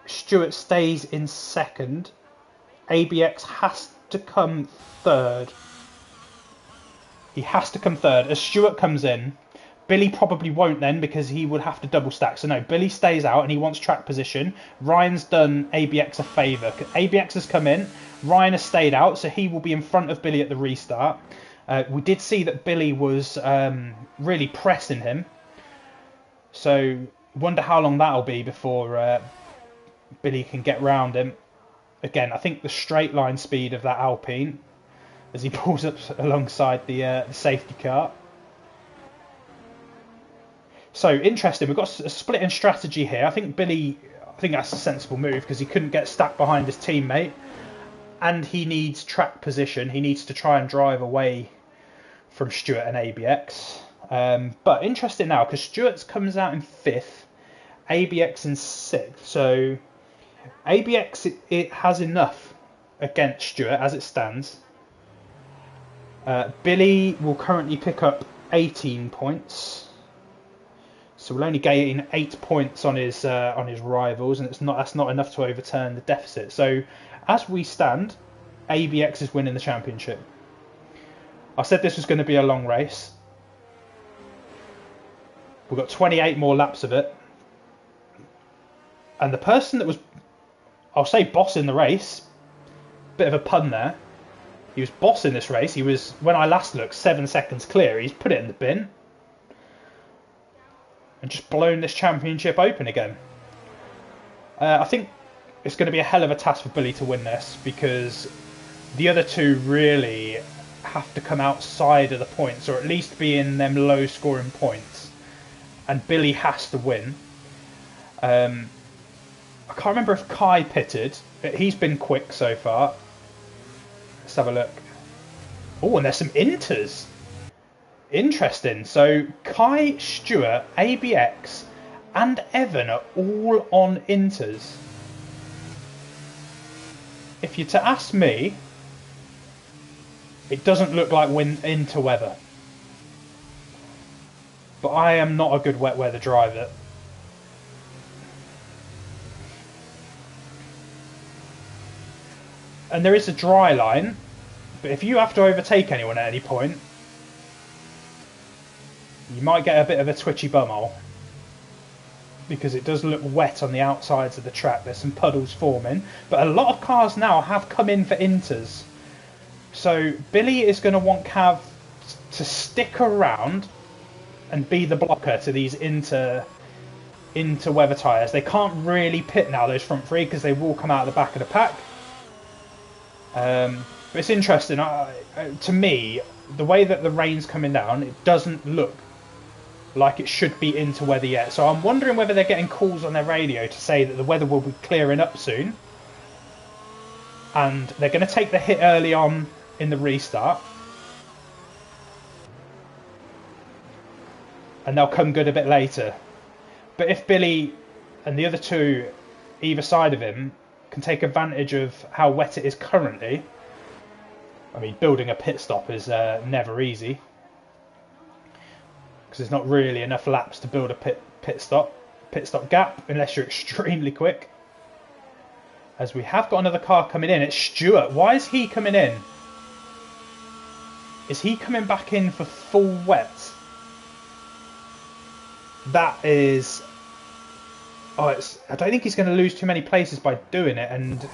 Stuart stays in second, ABX has to come third. He has to come third. As Stuart comes in, Billy probably won't then, because he would have to double stack. So no, Billy stays out and he wants track position. Ryan's done ABX a favour. ABX has come in, Ryan has stayed out, so he will be in front of Billy at the restart. We did see that Billy was really pressing him. So wonder how long that'll be before Billy can get round him. Again, I think the straight line speed of that Alpine as he pulls up alongside the safety car. So interesting, we've got a split in strategy here. I think that's a sensible move, because he couldn't get stuck behind his teammate, and he needs track position. He needs to try and drive away from Stuart and ABX. But interesting now, because Stuart comes out in fifth, ABX in sixth. So ABX it has enough against Stuart as it stands. Billy will currently pick up 18 points, so we'll only gain 8 points on his rivals, and that's not enough to overturn the deficit. So as we stand, ABX is winning the championship. I said this was going to be a long race. We've got 28 more laps of it, and the person that was, I'll say, bossing the race, bit of a pun there, he was bossing this race. He was, when I last looked, 7 seconds clear. He's put it in the bin and just blown this championship open again. I think it's going to be a hell of a task for Billy to win this, because the other two really have to come outside of the points, or at least be in them low scoring points, and Billy has to win. I can't remember if Kai pitted. He's been quick so far. Let's have a look. Oh, and there's some inters. Interesting. So Kai, Stuart, ABX and Evan are all on inters. If you're to ask me, it doesn't look like inter weather. But I am not a good wet weather driver. And there is a dry line, but if you have to overtake anyone at any point, you might get a bit of a twitchy bumhole, because it does look wet on the outsides of the track. There's some puddles forming, but a lot of cars now have come in for inters. So Billy is going to want Cav to stick around and be the blocker to these inter-weather tyres. They can't really pit now, those front three, because they will come out of the back of the pack. But it's interesting. To me, the way that the rain's coming down, it doesn't look like it should be into weather yet. So I'm wondering whether they're getting calls on their radio to say that the weather will be clearing up soon. And they're going to take the hit early on in the restart. And they'll come good a bit later. But if Billy and the other two either side of him can take advantage of how wet it is currently, I mean, building a pit stop is never easy, because there's not really enough laps to build a pit stop gap unless you're extremely quick. As we have got another car coming in, it's Stewart. Why is he coming in? Is he coming back in for full wet? That is... I don't think he's going to lose too many places by doing it. And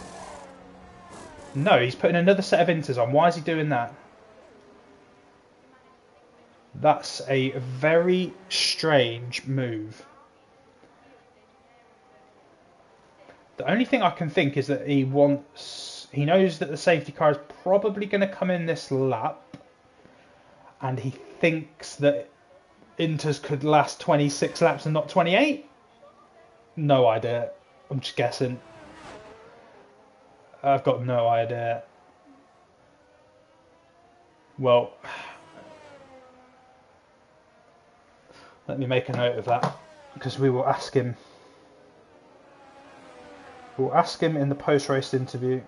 no, he's putting another set of inters on. Why is he doing that? That's a very strange move. The only thing I can think is that he knows that the safety car is probably going to come in this lap, and he thinks that inters could last 26 laps and not 28. No idea. I'm just guessing. I've got no idea. Well, let me make a note of that, because we will ask him. We'll ask him in the post-race interview.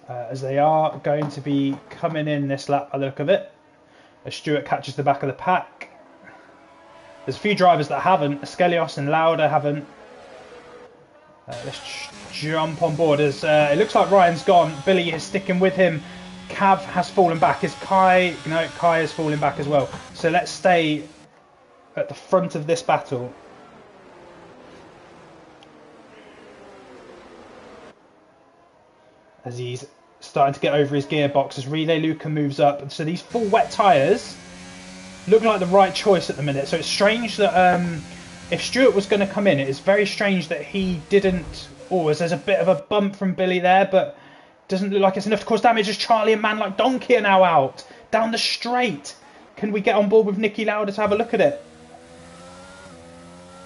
As they are going to be coming in this lap by the look of it, as Stewart catches the back of the pack. There's a few drivers that haven't. Skelios and Lauda haven't. Let's jump on board as it looks like Ryan's gone. Billy is sticking with him. Cav has fallen back. Is Kai? No, Kai is falling back as well. So let's stay at the front of this battle. As he's starting to get over his gearbox, as Relay Luca moves up. And so these full wet tyres look like the right choice at the minute. So it's strange that if Stewart was going to come in, it is very strange that he didn't. Oh, there's a bit of a bump from Billy there, but doesn't look like it's enough to cause damage, as Charlie and Man Like Donkey are now out down the straight. Can we get on board with Nicky Lauda to have a look at it?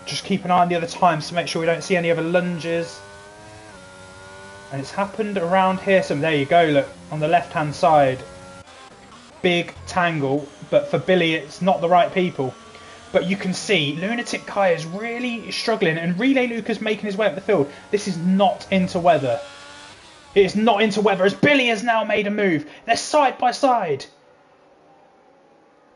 Just keep an eye on the other times to make sure we don't see any other lunges. And it's happened around here. So there you go, look, on the left-hand side. Big tangle, but for Billy, it's not the right people. But you can see Lunatic Kai is really struggling, and Relay Luca's making his way up the field. This is not into weather. It is not into weather, as Billy has now made a move. They're side by side.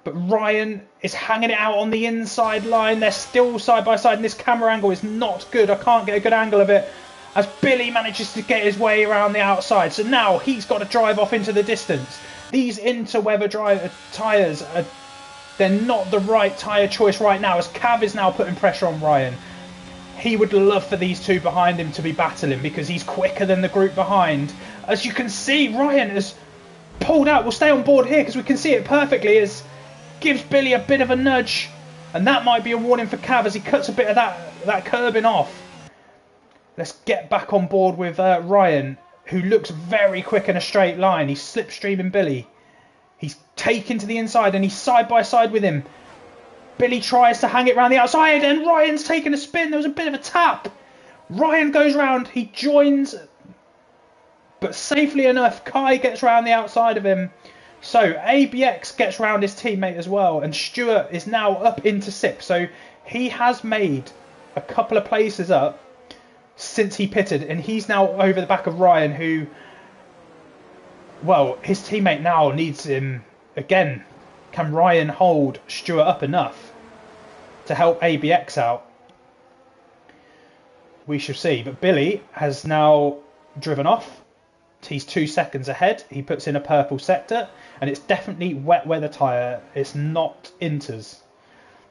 But Ryan is hanging it out on the inside line. They're still side by side, and this camera angle is not good. I can't get a good angle of it, as Billy manages to get his way around the outside. So now he's got to drive off into the distance. These inter-weather tyres, they're not the right tyre choice right now, as Cav is now putting pressure on Ryan. He would love for these two behind him to be battling, because he's quicker than the group behind. As you can see, Ryan has pulled out. We'll stay on board here because we can see it perfectly, as gives Billy a bit of a nudge. And that might be a warning for Cav as he cuts a bit of that curbing off. Let's get back on board with Ryan, who looks very quick in a straight line. He's slipstreaming Billy. He's taken to the inside and he's side by side with him. Billy tries to hang it round the outside and Ryan's taken a spin. There was a bit of a tap. Ryan goes round. He joins, but safely enough, Kai gets round the outside of him. So ABX gets round his teammate as well, and Stewart is now up into 6th. So he has made a couple of places up since he pitted, and he's now over the back of Ryan, who well, his teammate now needs him again. Can Ryan hold Stewart up enough to help ABX out? We shall see. But Billy has now driven off. He's 2 seconds ahead. He puts in a purple sector, and it's definitely wet weather tyre. It's not Inters.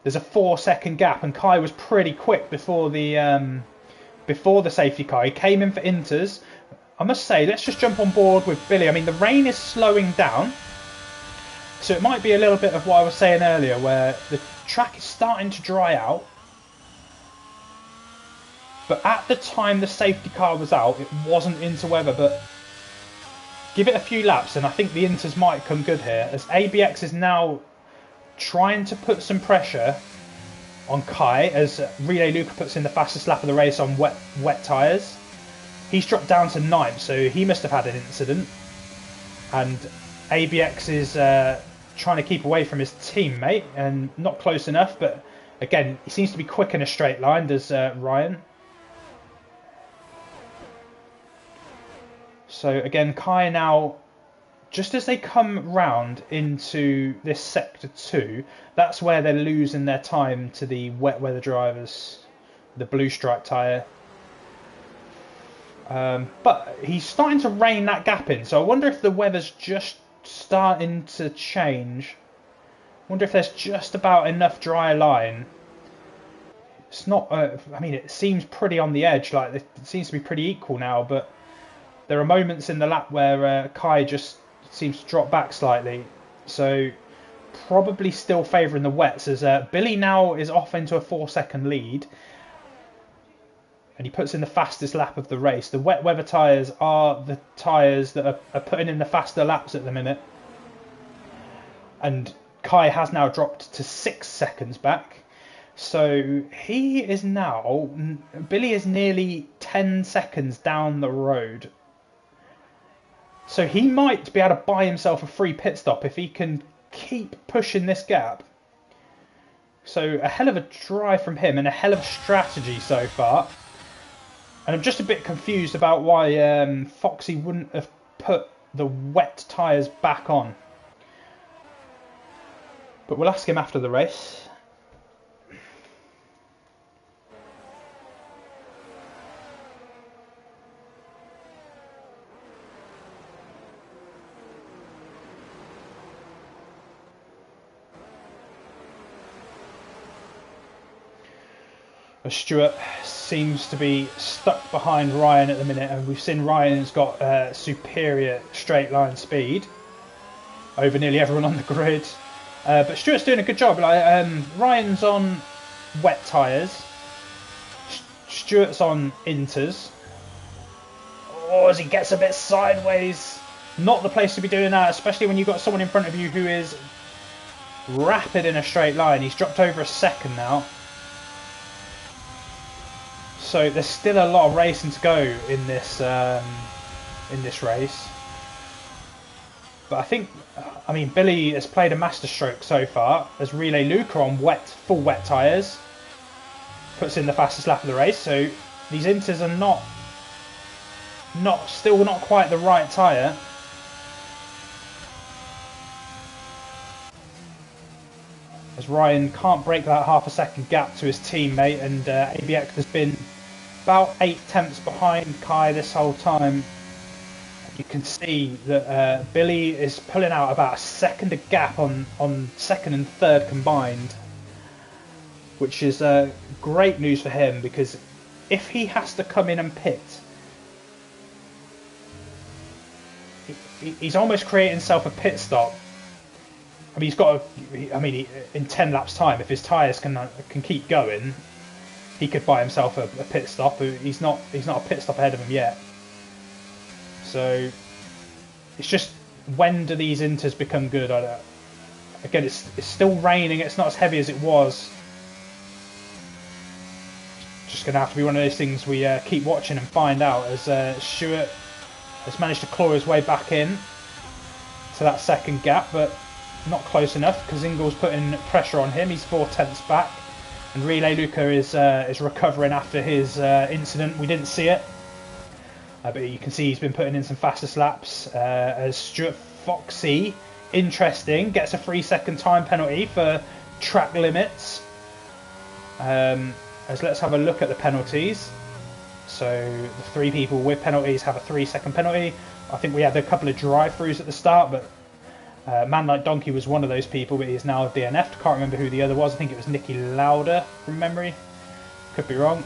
There's a 4-second gap, and Kai was pretty quick before the safety car. He came in for Inters. I must say, let's just jump on board with Billy. I mean, the rain is slowing down, so it might be a little bit of what I was saying earlier, where the track is starting to dry out. But at the time the safety car was out, it wasn't into weather, but give it a few laps and I think the Inters might come good here, as ABX is now trying to put some pressure on Kai as Relay Luca puts in the fastest lap of the race on wet tyres. He's dropped down to 9th, so he must have had an incident. And ABX is trying to keep away from his teammate and not close enough, but again, he seems to be quick in a straight line, does Ryan. So again, Kai now, just as they come round into this sector 2, that's where they're losing their time to the wet weather drivers, the blue stripe tyre. But he's starting to rein that gap in, so I wonder if the weather's just starting to change. I wonder if there's just about enough dry line. It's not, I mean, it seems pretty on the edge, like it seems to be pretty equal now, but there are moments in the lap where Kai just seems to drop back slightly. So probably still favouring the wets, as Billy now is off into a 4-second lead. And he puts in the fastest lap of the race. The wet weather tyres are the tyres that are putting in the faster laps at the minute. And Kai has now dropped to 6 seconds back. So he is now... Billy is nearly 10 seconds down the road. So he might be able to buy himself a free pit stop if he can keep pushing this gap. So a hell of a drive from him and a hell of a strategy so far. And I'm just a bit confused about why Foxy wouldn't have put the wet tyres back on. But we'll ask him after the race. Stewart seems to be stuck behind Ryan at the minute, and we've seen Ryan's got superior straight line speed over nearly everyone on the grid. But Stewart's doing a good job. Like Ryan's on wet tyres, Stewart's on Inters. Oh, as he gets a bit sideways, not the place to be doing that, especially when you've got someone in front of you who is rapid in a straight line. He's dropped over a second now. So there's still a lot of racing to go in this race. But I think, I mean, Billy has played a masterstroke so far as Relay Luca on full wet tyres puts in the fastest lap of the race. So these Inters are still not quite the right tyre. As Ryan can't break that half-a-second gap to his teammate, and ABX has been about 8 tenths behind Kai this whole time. You can see that Billy is pulling out about a second of gap on second and third combined, which is great news for him, because if he has to come in and pit, he's almost creating himself a pit stop. I mean, in 10 laps time, if his tyres can keep going, he could buy himself a pit stop. He's not a pit stop ahead of him yet. So it's just, when do these Inters become good? Again, it's still raining. It's not as heavy as it was. Just going to have to be one of those things we keep watching and find out, as Stewart has managed to claw his way back in to that second gap, but not close enough because Ingall's putting pressure on him. He's 4 tenths back, and Relay Luca is recovering after his incident. We didn't see it, But you can see he's been putting in some fastest laps. As Stuart Foxy, interesting, gets a 3-second time penalty for track limits. As let's have a look at the penalties. So the 3 people with penalties have a 3-second penalty. I think we had a couple of drive-throughs at the start, but Man Like Donkey was one of those people, but he's now DNF'd. Can't remember who the other was. I think it was Nicky Lauda from memory. Could be wrong.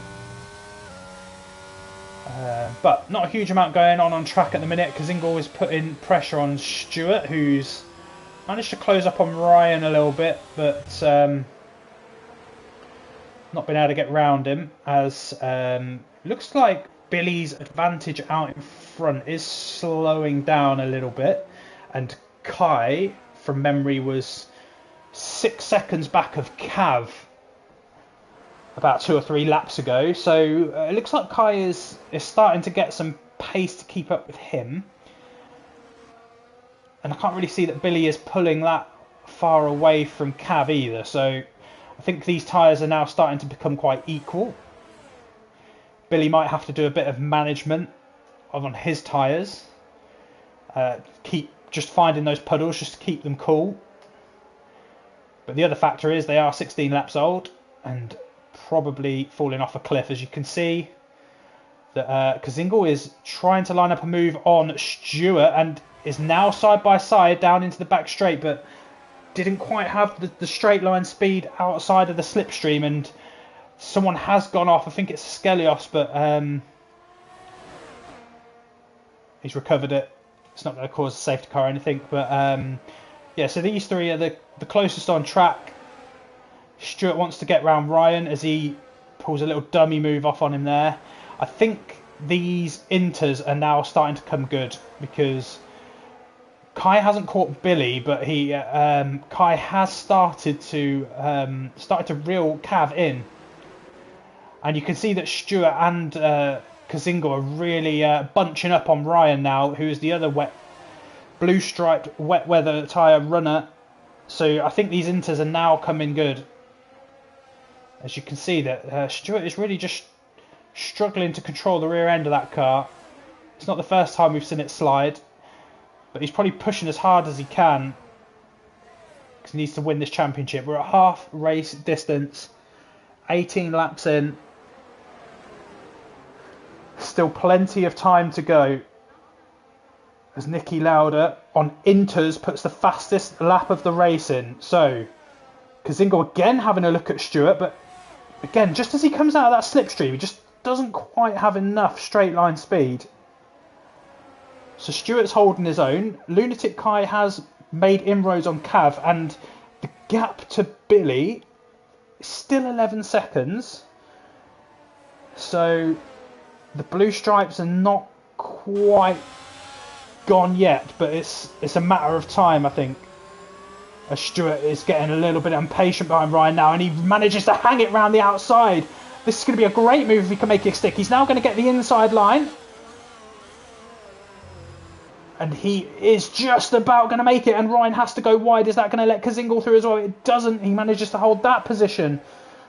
But not a huge amount going on track at the minute. Kazingle is putting pressure on Stewart, who's managed to close up on Ryan a little bit, but not been able to get round him, as looks like Billy's advantage out in front is slowing down a little bit, and Kai, from memory, was 6 seconds back of Cav about 2 or 3 laps ago, so it looks like Kai is starting to get some pace to keep up with him, and I can't really see that Billy is pulling that far away from Cav either, so I think these tyres are now starting to become quite equal. Billy might have to do a bit of management on his tyres, keep just finding those puddles just to keep them cool, but the other factor is they are 16 laps old and probably falling off a cliff. As you can see, that Kazingle is trying to line up a move on Stewart and is now side by side down into the back straight, but didn't quite have the straight line speed outside of the slipstream, and someone has gone off. I think it's Skelios, but he's recovered it. It's not going to cause a safety car or anything, but yeah, so these 3 are the closest on track. Stewart wants to get round Ryan as he pulls a little dummy move off on him there. I think these inters are now starting to come good, because Kai hasn't caught Billy, but Kai has started to reel Cav in, and you can see that Stewart and Kazingle are really bunching up on Ryan now, who is the other blue striped wet weather tyre runner. So I think these inters are now coming good. As you can see that Stewart is really just struggling to control the rear end of that car. It's not the first time we've seen it slide, but he's probably pushing as hard as he can because he needs to win this championship. We're at half race distance, 18 laps in. Still plenty of time to go, as Nicky Lauda on inters puts the fastest lap of the race in. So Kazingle again having a look at Stewart, but again, just as he comes out of that slipstream, he just doesn't quite have enough straight line speed. So Stewart's holding his own. Lunatic Kai has made inroads on Cav, and the gap to Billy is still 11 seconds. So the blue stripes are not quite gone yet, but it's a matter of time, I think. As Stewart is getting a little bit impatient behind Ryan now, and he manages to hang it round the outside. This is going to be a great move if he can make it stick. He's now going to get the inside line, and he is just about going to make it, and Ryan has to go wide. Is that going to let Kazingle through as well? It doesn't. He manages to hold that position.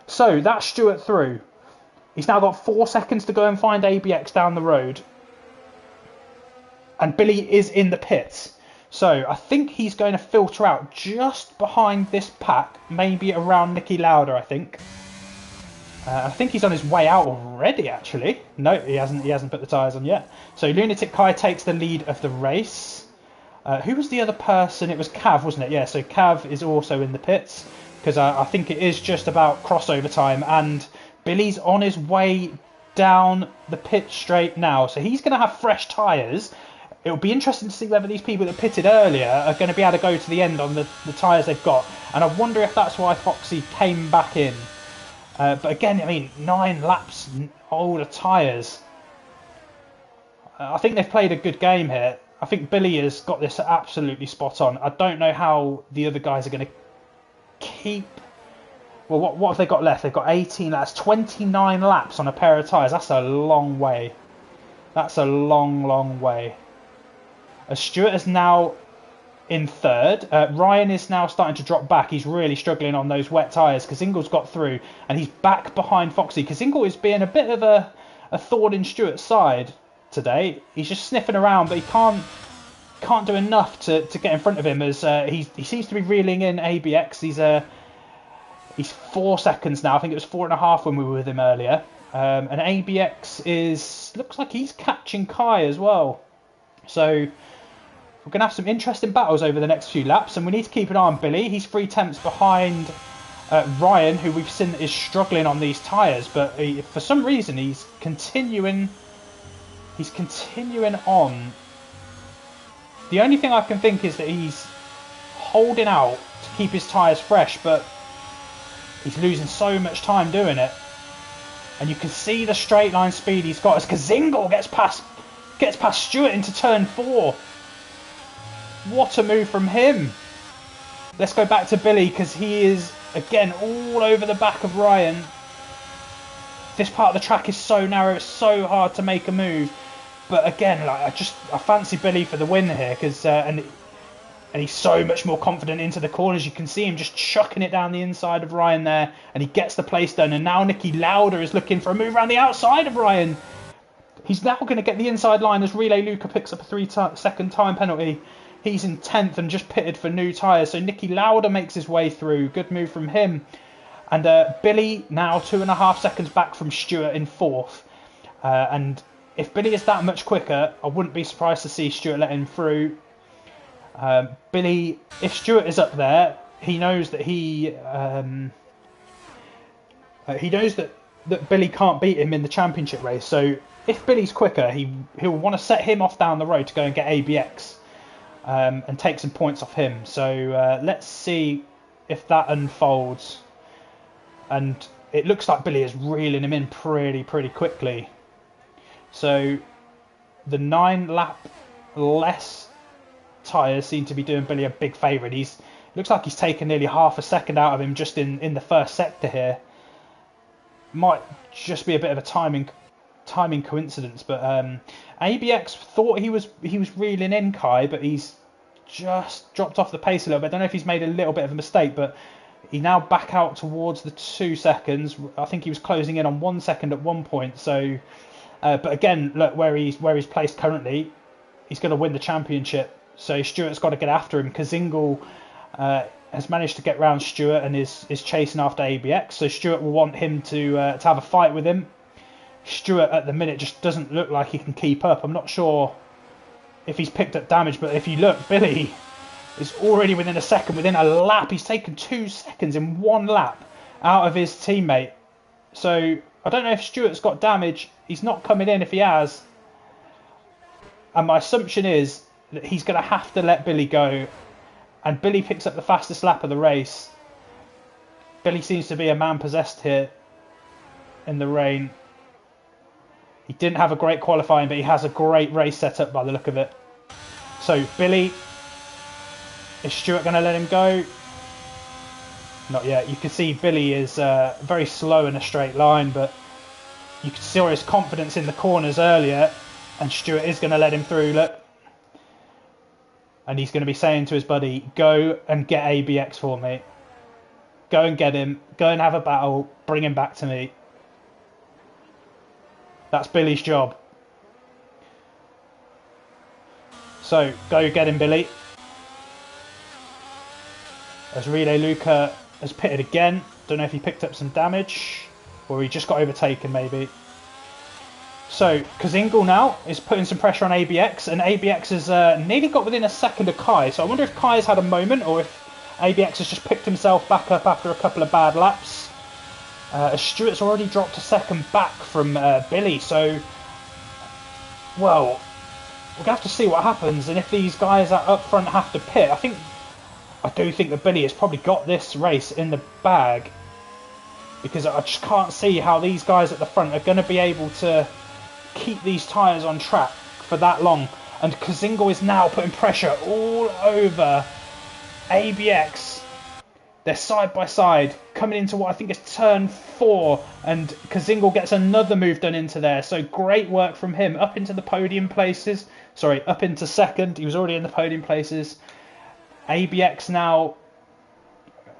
So that's Stewart through. He's now got 4 seconds to go and find ABX down the road, and Billy is in the pits. So I think he's going to filter out just behind this pack, maybe around Nicky Lauda, I think. I think he's on his way out already, actually. No, he hasn't put the tyres on yet. So Lunatic Kai takes the lead of the race. Who was the other person? It was Cav, wasn't it? Yeah, so Cav is also in the pits, because I think it is just about crossover time, and Billy's on his way down the pit straight now. So he's going to have fresh tyres. It'll be interesting to see whether these people that pitted earlier are going to be able to go to the end on the tyres they've got. And I wonder if that's why Foxy came back in. But again, I mean, 9 laps older tyres. I think they've played a good game here. I think Billy has got this absolutely spot on. I don't know how the other guys are going to keep... Well, what have they got left? They've got 18 laps, 29 laps on a pair of tyres. That's a long way. That's a long, long way. Stewart is now in third. Ryan is now starting to drop back. He's really struggling on those wet tyres. Kazingle's got through, and he's back behind Foxy. Kazingle is being a bit of a thorn in Stewart's side. today. He's just sniffing around, but he can't do enough to get in front of him, as he seems to be reeling in ABX. He's 4 seconds now. I think it was 4.5 when we were with him earlier. And ABX looks like he's catching Kai as well. So we're going to have some interesting battles over the next few laps, and we need to keep an eye on Billy. He's 3 tenths behind Ryan, who we've seen is struggling on these tyres, but for some reason he's continuing on. The only thing I can think is that he's holding out to keep his tyres fresh, but he's losing so much time doing it. And you can see the straight line speed he's got as Kazingle gets past Stewart into turn 4. What a move from him. Let's go back to Billy, because he is again all over the back of Ryan. This part of the track is so narrow, it's so hard to make a move. But again, like I fancy Billy for the win here, because and he's so much more confident into the corners. You can see him just chucking it down the inside of Ryan there, and he gets the place done. And now Nicky Lauda is looking for a move around the outside of Ryan. He's now going to get the inside line as Relay Luca picks up a 3-second time penalty. He's in 10th and just pitted for new tyres. So Nicky Lauda makes his way through. Good move from him. And Billy now 2.5 seconds back from Stewart in 4th. And if Billy is that much quicker, I wouldn't be surprised to see Stewart let him through. Billy, if Stewart is up there, he knows that that Billy can't beat him in the championship race. So if Billy's quicker, he'll want to set him off down the road to go and get ABX and take some points off him. So let's see if that unfolds. And it looks like Billy is reeling him in pretty quickly. So the 9 lap less tyres seem to be doing Billy a big favour. It looks like he's taken nearly half a second out of him just in the first sector here. Might just be a bit of a timing coincidence, but ABX thought he was reeling in Kai, but he's just dropped off the pace a little bit. I don't know if he's made a little bit of a mistake, but he now back out towards the 2 seconds. I think he was closing in on 1 second at one point. So, but again, look where he's placed currently. He's going to win the championship. So Stewart's got to get after him. Kazingle has managed to get round Stewart and is chasing after ABX. So Stewart will want him to have a fight with him. Stewart at the minute just doesn't look like he can keep up. I'm not sure if he's picked up damage, but if you look, Billy is already within a second, within a lap. He's taken 2 seconds in 1 lap out of his teammate. So I don't know if Stewart's got damage. He's not coming in if he has. And my assumption is that he's going to have to let Billy go. And Billy picks up the fastest lap of the race. Billy seems to be a man possessed here in the rain. He didn't have a great qualifying, but he has a great race set up by the look of it. So Billy, is Stewart going to let him go? Not yet. You can see Billy is very slow in a straight line, but you can see his confidence in the corners earlier, and Stewart is going to let him through. Look. And he's going to be saying to his buddy, go and get ABX for me. Go and get him. Go and have a battle. Bring him back to me. That's Billy's job. So, go get him, Billy. As Relay Luca has pitted again. Don't know if he picked up some damage. Or he just got overtaken, maybe. So, Kazingle now is putting some pressure on ABX, and ABX has nearly got within a second of Kai. So I wonder if Kai's had a moment, or if ABX has just picked himself back up after a couple of bad laps. Stewart's already dropped a second back from Billy, so, well, we're going to have to see what happens, and if these guys up front have to pit. I do think that Billy has probably got this race in the bag, because I just can't see how these guys at the front are going to be able to keep these tyres on track for that long. And Kazingle is now putting pressure all over ABX. They're side by side coming into what I think is turn 4, and Kazingle gets another move done into there. So great work from him up into the podium places. Sorry, up into second. He was already in the podium places. ABX now,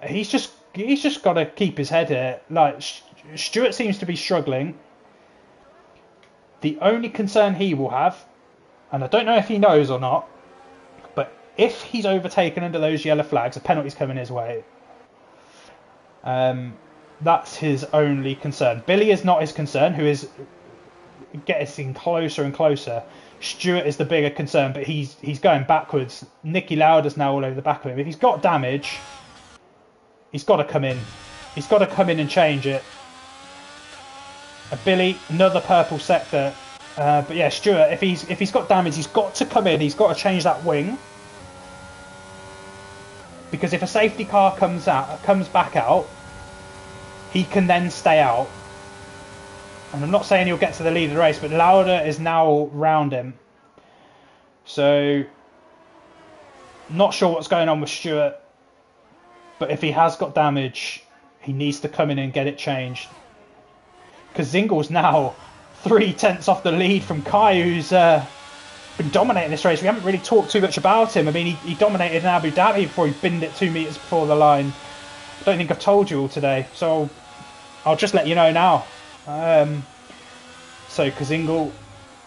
he's just got to keep his head here. Like, Stewart seems to be struggling. The only concern he will have, and I don't know if he knows or not, but if he's overtaken under those yellow flags, a penalty's coming his way. That's his only concern. Billy is not his concern, who is getting closer and closer. Stewart is the bigger concern, but he's going backwards. Nicky Lauda's now all over the back of him. If he's got damage, he's got to come in. He's got to come in and change it. Billy, another purple sector. But yeah, Stewart, if he's got damage, he's got to come in. He's got to change that wing. Because if a safety car comes back out, he can then stay out. And I'm not saying he'll get to the lead of the race, but Lauda is now round him. So, not sure what's going on with Stewart. But if he has got damage, he needs to come in and get it changed. Because Zingle's now 3/10 off the lead from Kai, who's been dominating this race. We haven't really talked too much about him. I mean, he dominated in Abu Dhabi before he binned it 2 meters before the line. I don't think I've told you all today, so I'll just let you know now. So Kazingle,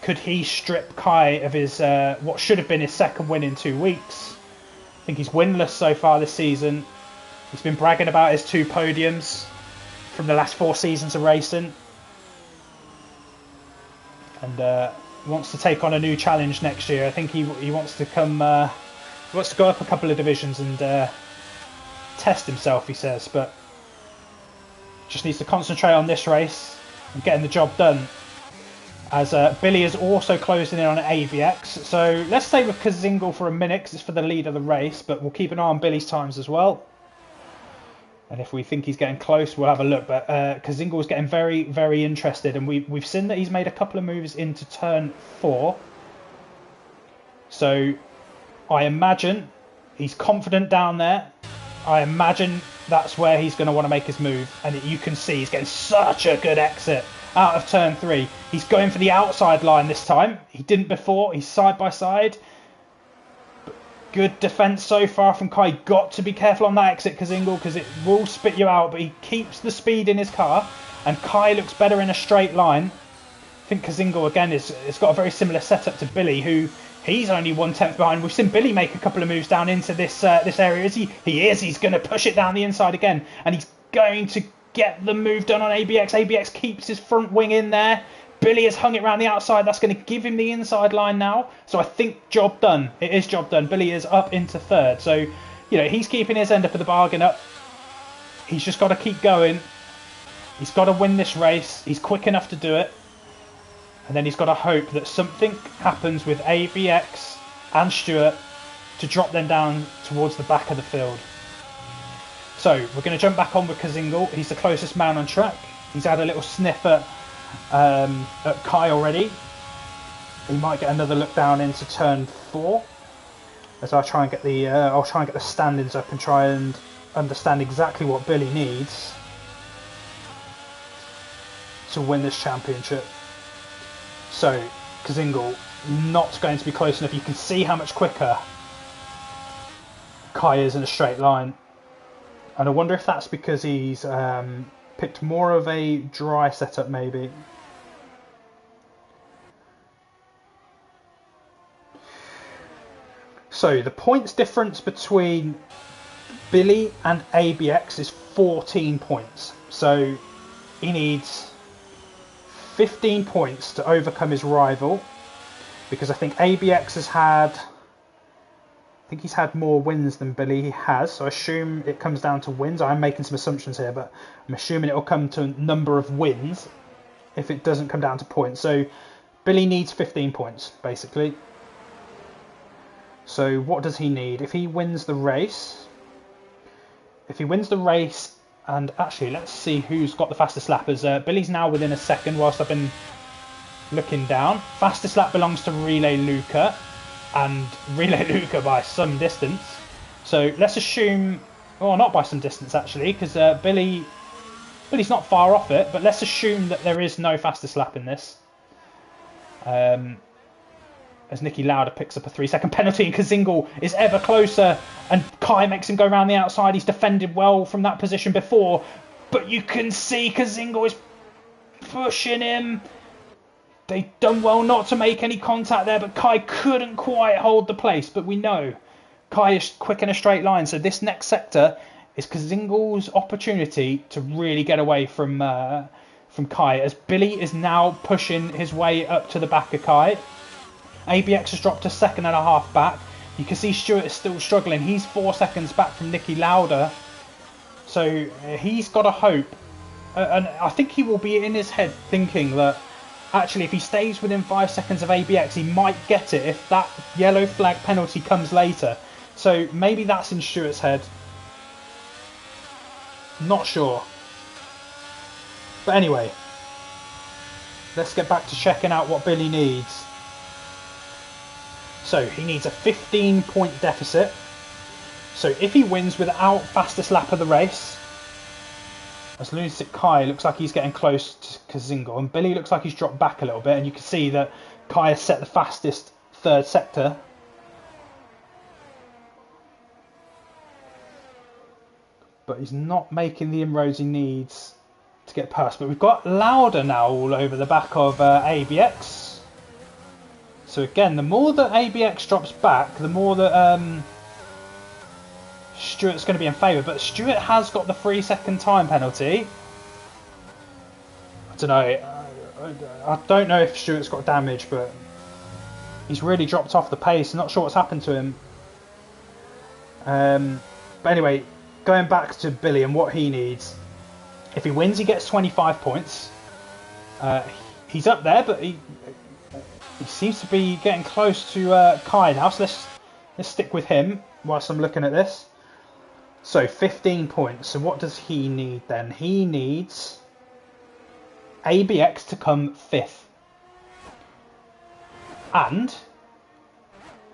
could he strip Kai of his what should have been his second win in 2 weeks? I think he's winless so far this season. He's been bragging about his 2 podiums from the last 4 seasons of racing, and wants to take on a new challenge next year. I think he wants to come. He wants to go up a couple of divisions and test himself, he says, but just needs to concentrate on this race and getting the job done, as Billy is also closing in on ABX. So let's stay with Kazingle for a minute because it's for the lead of the race, but we'll keep an eye on Billy's times as well, and if we think he's getting close, we'll have a look. But Kazingle is getting very, very interested, and we've seen that he's made a couple of moves into turn 4, so I imagine he's confident down there. I imagine that's where he's going to want to make his move. And you can see he's getting such a good exit out of turn 3. He's going for the outside line this time. He didn't before. He's side by side. But good defence so far from Kai. Got to be careful on that exit, Kazingle, because it will spit you out. But he keeps the speed in his car. And Kai looks better in a straight line. I think Kazingle, again, has got a very similar setup to Billy, who... he's only 1/10 behind. We've seen Billy make a couple of moves down into this area. Is he? He is. He's going to push it down the inside again. And he's going to get the move done on ABX. ABX keeps his front wing in there. Billy has hung it around the outside. That's going to give him the inside line now. So I think job done. It is job done. Billy is up into 3rd. So, you know, he's keeping his end up of the bargain up. He's just got to keep going. He's got to win this race. He's quick enough to do it. And then he's got to hope that something happens with ABX and Stewart to drop them down towards the back of the field. So we're going to jump back on with Kazingle. He's the closest man on track. He's had a little sniff at Kai already. He might get another look down into turn 4. As I try and get the standings up and try and understand exactly what Billy needs to win this championship. So, Kazingle not going to be close enough. You can see how much quicker Kai is in a straight line. And I wonder if that's because he's picked more of a dry setup, maybe. So, the points difference between Billy and ABX is 14 points. So, he needs 15 points to overcome his rival, because I think ABX has had, he's had more wins than Billy has, so I assume it comes down to wins. I'm making some assumptions here, but I'm assuming it will come to number of wins if it doesn't come down to points. So Billy needs 15 points, basically. So what does he need? If he wins the race, and actually, let's see who's got the fastest lap. As Billy's now within a second whilst I've been looking down. Fastest lap belongs to Relay Luca, and Relay Luca by some distance. So let's assume, well, not by some distance actually, because Billy's not far off it, but let's assume that there is no fastest lap in this. As Nicky Lauda picks up a 3-second penalty, and Kazingle is ever closer, and Kai makes him go around the outside. He's defended well from that position before, but you can see Kazingle is pushing him. They've done well not to make any contact there, but Kai couldn't quite hold the place. But we know Kai is quick in a straight line, so this next sector is Kazingel's opportunity to really get away from Kai, as Billy is now pushing his way up to the back of Kai. ABX has dropped a second and a half back. You can see Stuart is still struggling. He's 4 seconds back from Nicky Lauda. So he's got a hope. And I think he will be in his head thinking that actually if he stays within 5 seconds of ABX, he might get it if that yellow flag penalty comes later. So maybe that's in Stuart's head. Not sure. But anyway, let's get back to checking out what Billy needs. So he needs a 15-point deficit. So if he wins without fastest lap of the race, as Lunatic Kai looks like he's getting close to Kazingel, and Billy looks like he's dropped back a little bit, and you can see that Kai has set the fastest third sector. But he's not making the inroads he needs to get past. But we've got Lauda now all over the back of ABX. So again, the more that ABX drops back, the more that Stuart's going to be in favour. But Stuart has got the 3-second time penalty. I don't know. I don't know if Stuart's got damage, but he's really dropped off the pace. I'm not sure what's happened to him. But anyway, going back to Billy and what he needs. If he wins, he gets 25 points. He's up there, but he seems to be getting close to Kai now. So let's stick with him whilst I'm looking at this. So 15 points. So what does he need then? He needs ABX to come 5th. And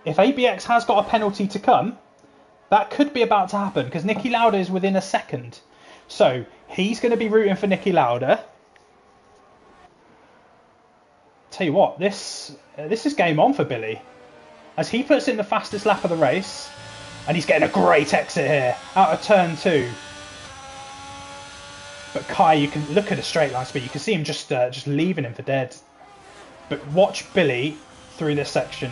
if ABX has got a penalty to come, that could be about to happen because Nicky Lauda is within a second. So he's going to be rooting for Nicky Lauda. Tell you what, this is game on for Billy. As he puts in the fastest lap of the race, and he's getting a great exit here out of turn 2. But Kai, you can look at a straight line speed. You can see him just leaving him for dead. But watch Billy through this section.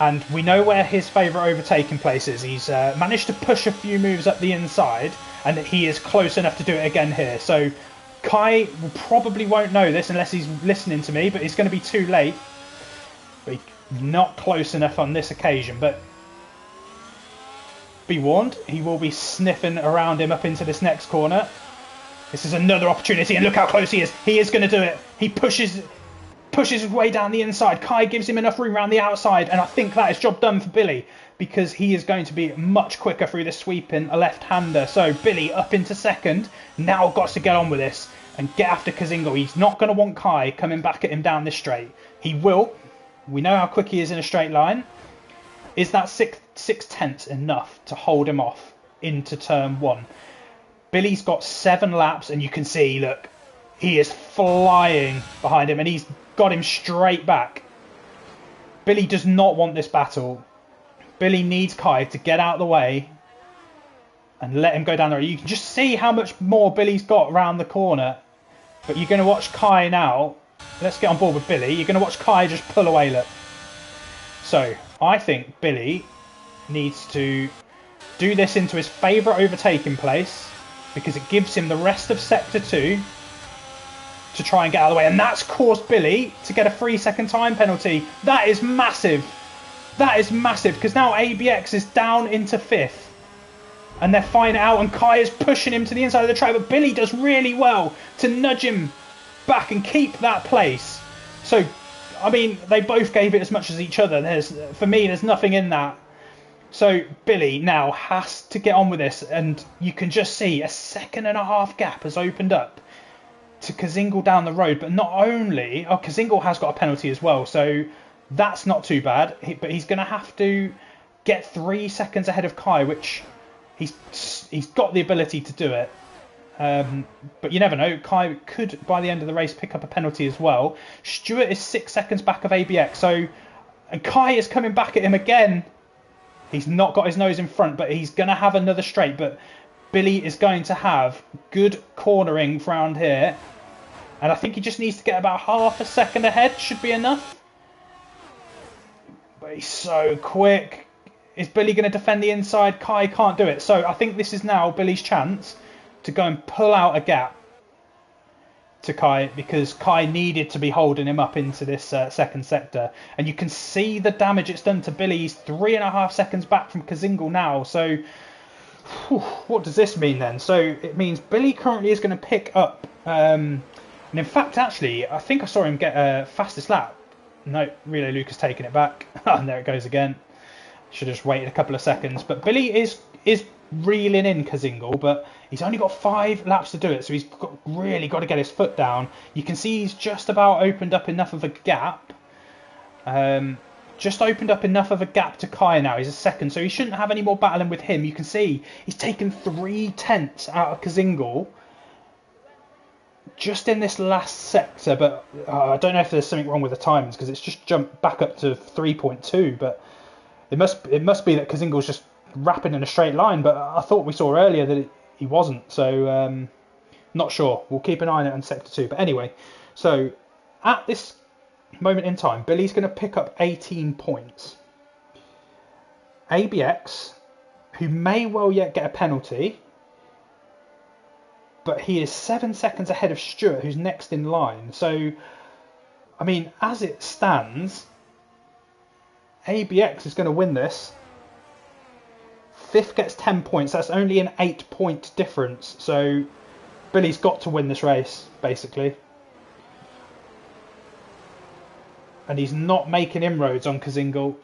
And we know where his favourite overtaking place is. He's managed to push a few moves up the inside, and he is close enough to do it again here. So Kai probably won't know this unless he's listening to me, but it's going to be too late. But not close enough on this occasion. But be warned, he will be sniffing around him up into this next corner. This is another opportunity, and look how close he is. He is going to do it. He pushes his way down the inside. Kai gives him enough room around the outside, and I think that is job done for Billy because he is going to be much quicker through the sweeping a left-hander. So Billy up into second, now got to get on with this and get after Kazingel. He's not going to want Kai coming back at him down this straight. He will. We know how quick he is in a straight line. Is that 6/10 enough to hold him off into turn 1? Billy's got 7 laps, and you can see, look, he is flying behind him, and he's got him straight back. Billy does not want this battle. Billy needs Kai to get out of the way and let him go down there. You can just see how much more Billy's got around the corner. But you're going to watch Kai now. Let's get on board with Billy. You're going to watch Kai just pull away, look. So I think Billy needs to do this into his favourite overtaking place because it gives him the rest of Sector 2 to try and get out of the way. And that's caused Billy to get a 3-second time penalty. That is massive. That is massive because now ABX is down into 5th. And they're fighting out, and Kai is pushing him to the inside of the track. But Billy does really well to nudge him back and keep that place. So, I mean, they both gave it as much as each other. For me, there's nothing in that. So Billy now has to get on with this, and you can just see a 1.5-second gap has opened up to Kazingel down the road. But not only, Kazingel has got a penalty as well, so that's not too bad. But he's going to have to get 3 seconds ahead of Kai, which he's got the ability to do it. But you never know. Kai could, by the end of the race, pick up a penalty as well. Stuart is 6 seconds back of ABX, and Kai is coming back at him again. He's not got his nose in front, but he's going to have another straight. But Billy is going to have good cornering round here. And I think he just needs to get about half a second ahead, should be enough. But he's so quick. Is Billy going to defend the inside? Kai can't do it. So I think this is now Billy's chance to go and pull out a gap to Kai, because Kai needed to be holding him up into this second sector. And you can see the damage it's done to Billy. He's 3.5 seconds back from Kazingal now. So what does this mean then? So it means Billy currently is going to pick up... and in fact, actually, I think I saw him get fastest lap. No, Relay Luke has taken it back. And there it goes again. Should have just waited a couple of seconds. But Billy is reeling in Kazingal, but he's only got 5 laps to do it, so he's really got to get his foot down. You can see he's just about opened up enough of a gap. Just opened up enough of a gap to Kai now. He's a second, so he shouldn't have any more battling with him. You can see he's taken 3/10 out of Kazingal just in this last sector, but I don't know if there's something wrong with the timings, because it's just jumped back up to 3.2, but it must be that Kazingal's just rapping in a straight line, but I thought we saw earlier that he wasn't, so not sure. We'll keep an eye on it in sector 2. But anyway, so at this moment in time, Billy's going to pick up 18 points. ABX, who may well yet get a penalty, but he is 7 seconds ahead of Stuart, who's next in line. So, I mean, as it stands, ABX is going to win this. 5th gets 10 points. That's only an 8-point difference. So Billy's got to win this race, basically. And he's not making inroads on Kazingal.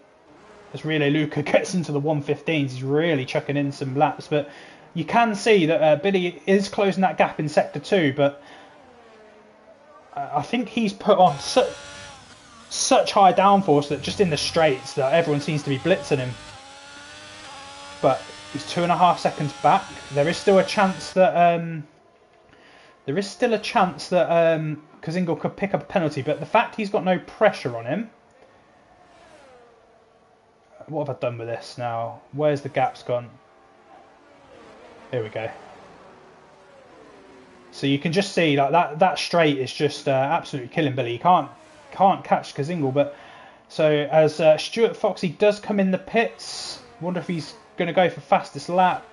As Relay Luca gets into the 115s, he's really chucking in some laps. But you can see that Billy is closing that gap in Sector 2. But I think he's put on such high downforce that just in the straights that everyone seems to be blitzing him. But he's 2.5 seconds back. There is still a chance that Kazingal could pick up a penalty. But the fact he's got no pressure on him. What have I done with this now? Where's the gaps gone? Here we go. So you can just see like that straight is just absolutely killing Billy. He can't catch Kazingal. But so as Stuart Foxy does come in the pits, wonder if he's going to go for fastest lap,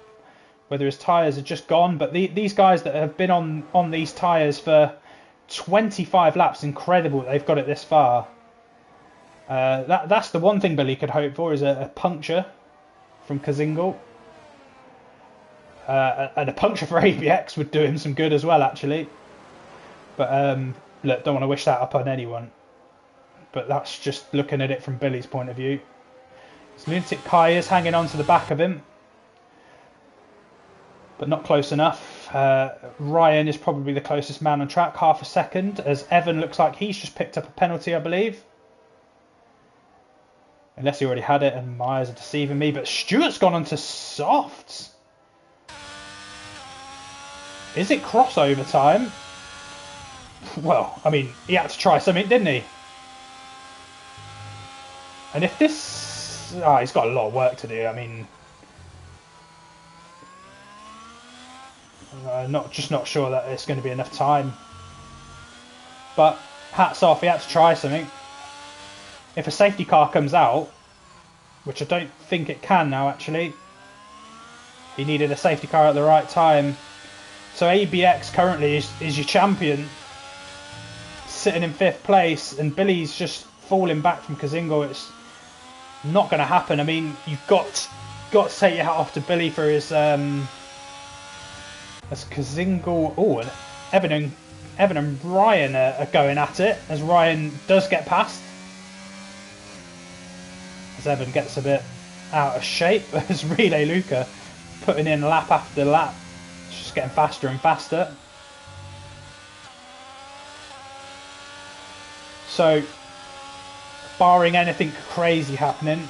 whether his tyres are just gone. But these guys that have been on these tyres for 25 laps, incredible that they've got it this far. That's the one thing Billy could hope for, is a puncture from Kazingal. And a puncture for ABX would do him some good as well, actually. But look, don't want to wish that up on anyone. But that's just looking at it from Billy's point of view. So Lunatic Kai is hanging on to the back of him, but not close enough. Ryan is probably the closest man on track, half a second, as Evan looks like he's just picked up a penalty, I believe. Unless he already had it and my eyes are deceiving me. But Stuart's gone onto softs. Is it crossover time? Well, I mean, he had to try something, didn't he? And if this... he's got a lot of work to do. I mean... not sure that it's going to be enough time. But hats off, he had to try something. If a safety car comes out, which I don't think it can now actually, he needed a safety car at the right time. So ABX currently is your champion, sitting in 5th place, and Billy's just falling back from Kazingal. It's not going to happen. I mean, you've got to take your hat off to Billy for his as Kazingal. Oh, and Evan and Ryan are going at it, as Ryan does get past. As Evan gets a bit out of shape, as Relay Luca putting in lap after lap, just getting faster and faster. So, barring anything crazy happening,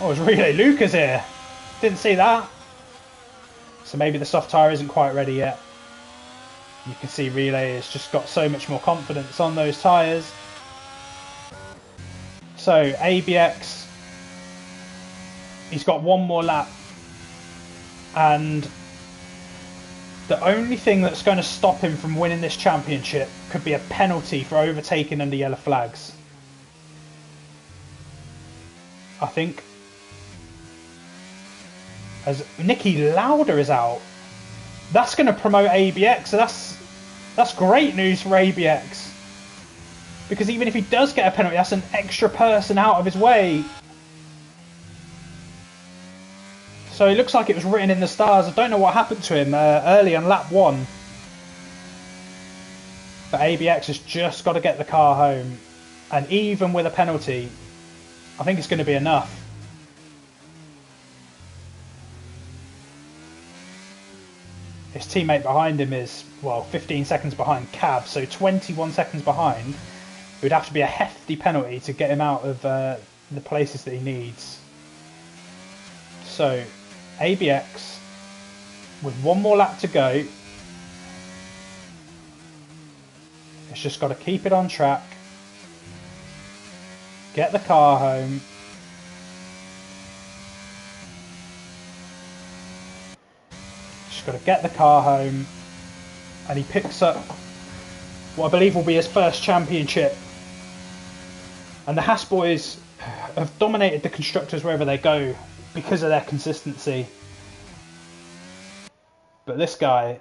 oh, it's Relay Luca's here. Didn't see that. So maybe the soft tyre isn't quite ready yet. You can see Relay has just got so much more confidence on those tyres. So ABX, he's got one more lap, and The only thing that's going to stop him from winning this championship could be a penalty for overtaking under yellow flags. I think as Nicky Lauda is out, that's going to promote ABX. So that's great news for ABX. Because even if he does get a penalty, that's an extra person out of his way. So it looks like it was written in the stars. I don't know what happened to him early on lap 1. But ABX has just got to get the car home. And even with a penalty, I think it's going to be enough. His teammate behind him is, well, 15 seconds behind Cav. So 21 seconds behind. It would have to be a hefty penalty to get him out of the places that he needs. So ABX, with one more lap to go, it's just got to keep it on track, get the car home, just got to get the car home, and he picks up what I believe will be his first championship. And the Haas boys have dominated the constructors wherever they go because of their consistency. But this guy,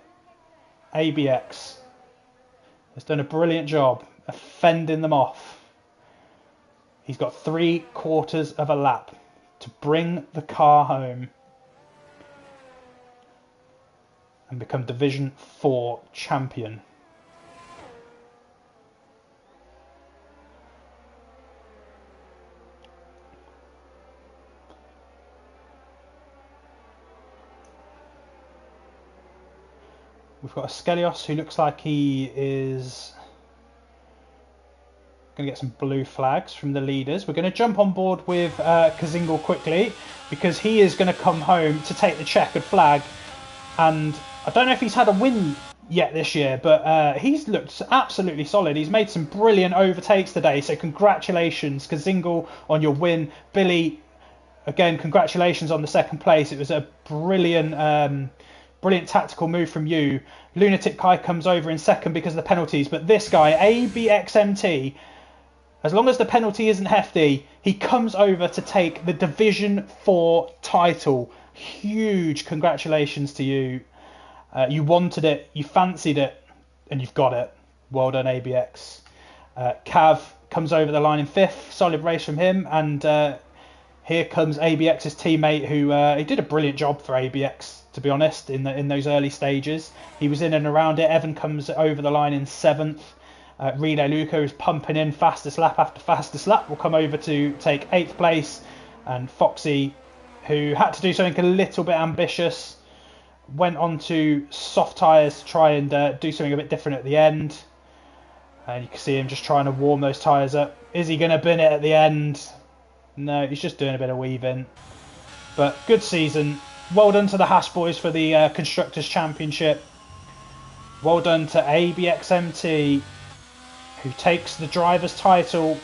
ABX, has done a brilliant job of fending them off. He's got 3/4 of a lap to bring the car home and become Division 4 champion. We've got a Skelios who looks like he is going to get some blue flags from the leaders. We're going to jump on board with Kazingal quickly because he is going to come home to take the checkered flag. And I don't know if he's had a win yet this year, but he's looked absolutely solid. He's made some brilliant overtakes today. So congratulations, Kazingal, on your win. Billy, again, congratulations on the second place. It was a brilliant tactical move from you. Lunatic Kai comes over in second because of the penalties, but this guy, ABXMT, as long as the penalty isn't hefty, he comes over to take the Division 4 title. Huge congratulations to you. You wanted it, you fancied it, and you've got it. Well done, ABX. Cav comes over the line in 5th. Solid race from him, and here comes ABX's teammate who he did a brilliant job for ABX, to be honest, in those early stages. He was in and around it. Evan comes over the line in 7th. Relay Luca is pumping in fastest lap after fastest lap. Will come over to take 8th place. And Foxy, who had to do something a little bit ambitious, went on to soft tyres to try and do something a bit different at the end. And you can see him just trying to warm those tyres up. Is he going to bin it at the end? No, he's just doing a bit of weaving. But good season. Well done to the Haas boys for the Constructors' Championship. Well done to ABXMT, who takes the driver's title,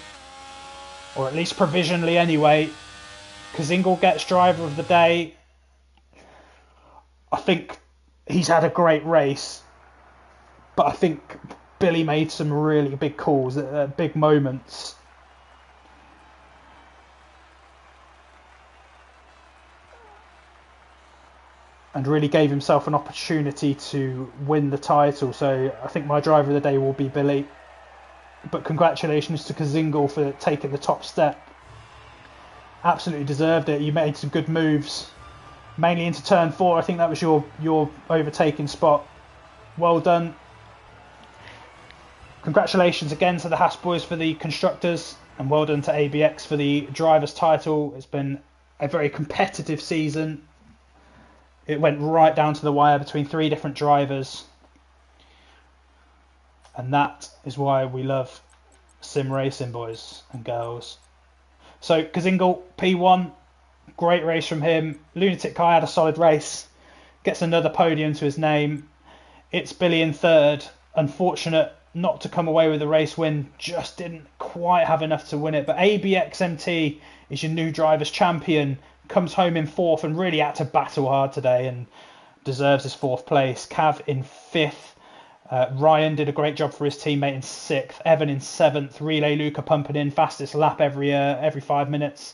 or at least provisionally anyway. Kazingal gets driver of the day. I think he's had a great race, but I think Billy made some really big calls at big moments. And really gave himself an opportunity to win the title. So I think my driver of the day will be Billy. But congratulations to Kazingal for taking the top step. Absolutely deserved it. You made some good moves, mainly into turn 4. I think that was your overtaking spot. Well done. Congratulations again to the Haas boys for the constructors, and well done to ABX for the driver's title. It's been a very competitive season. It went right down to the wire between 3 different drivers. And that is why we love sim racing, boys and girls. So Kazingal, P1, great race from him. Lunatic Kai had a solid race. Gets another podium to his name. It's Billy in 3rd. Unfortunate not to come away with a race win. Just didn't quite have enough to win it. But ABXMT is your new drivers champion. Comes home in 4th and really had to battle hard today and deserves his 4th place. Cav in 5th. Ryan did a great job for his teammate in 6th. Evan in 7th. Relay Luca pumping in fastest lap every 5 minutes.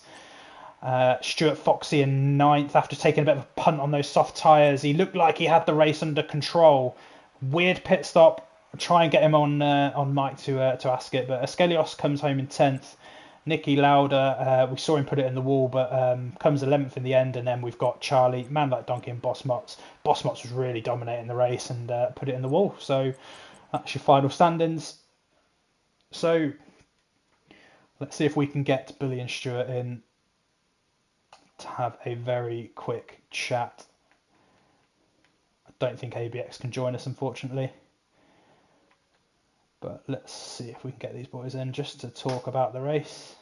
Stuart Foxy in 9th after taking a bit of a punt on those soft tyres. He looked like he had the race under control. Weird pit stop. I'll try and get him on mic to ask it. But Askelios comes home in 10th. Nicky Lauder, we saw him put it in the wall, but comes 11th in the end. And then we've got Charlie, Man Like Donkey, and Boss Mots. Boss Mots was really dominating the race and put it in the wall. So that's your final standings. So let's see if we can get Billy and Stuart in to have a very quick chat. I don't think ABX can join us, unfortunately. But let's see if we can get these boys in just to talk about the race.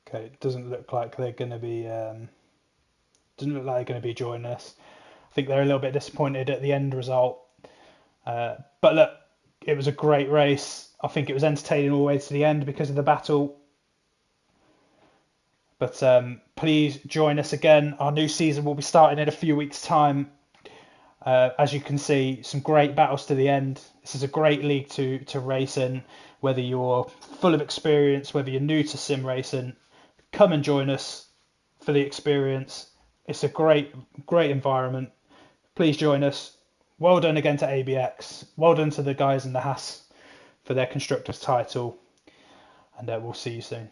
Okay, it doesn't look like they're going to be joining us. I think they're a little bit disappointed at the end result. But look, it was a great race. I think it was entertaining all the way to the end because of the battle. But please join us again. Our new season will be starting in a few weeks' time. As you can see, some great battles to the end. This is a great league to race in. Whether you're full of experience, whether you're new to sim racing, come and join us for the experience. It's a great environment. Please join us. Well done again to ABX. Well done to the guys in the Haas for their constructors title. And we'll see you soon.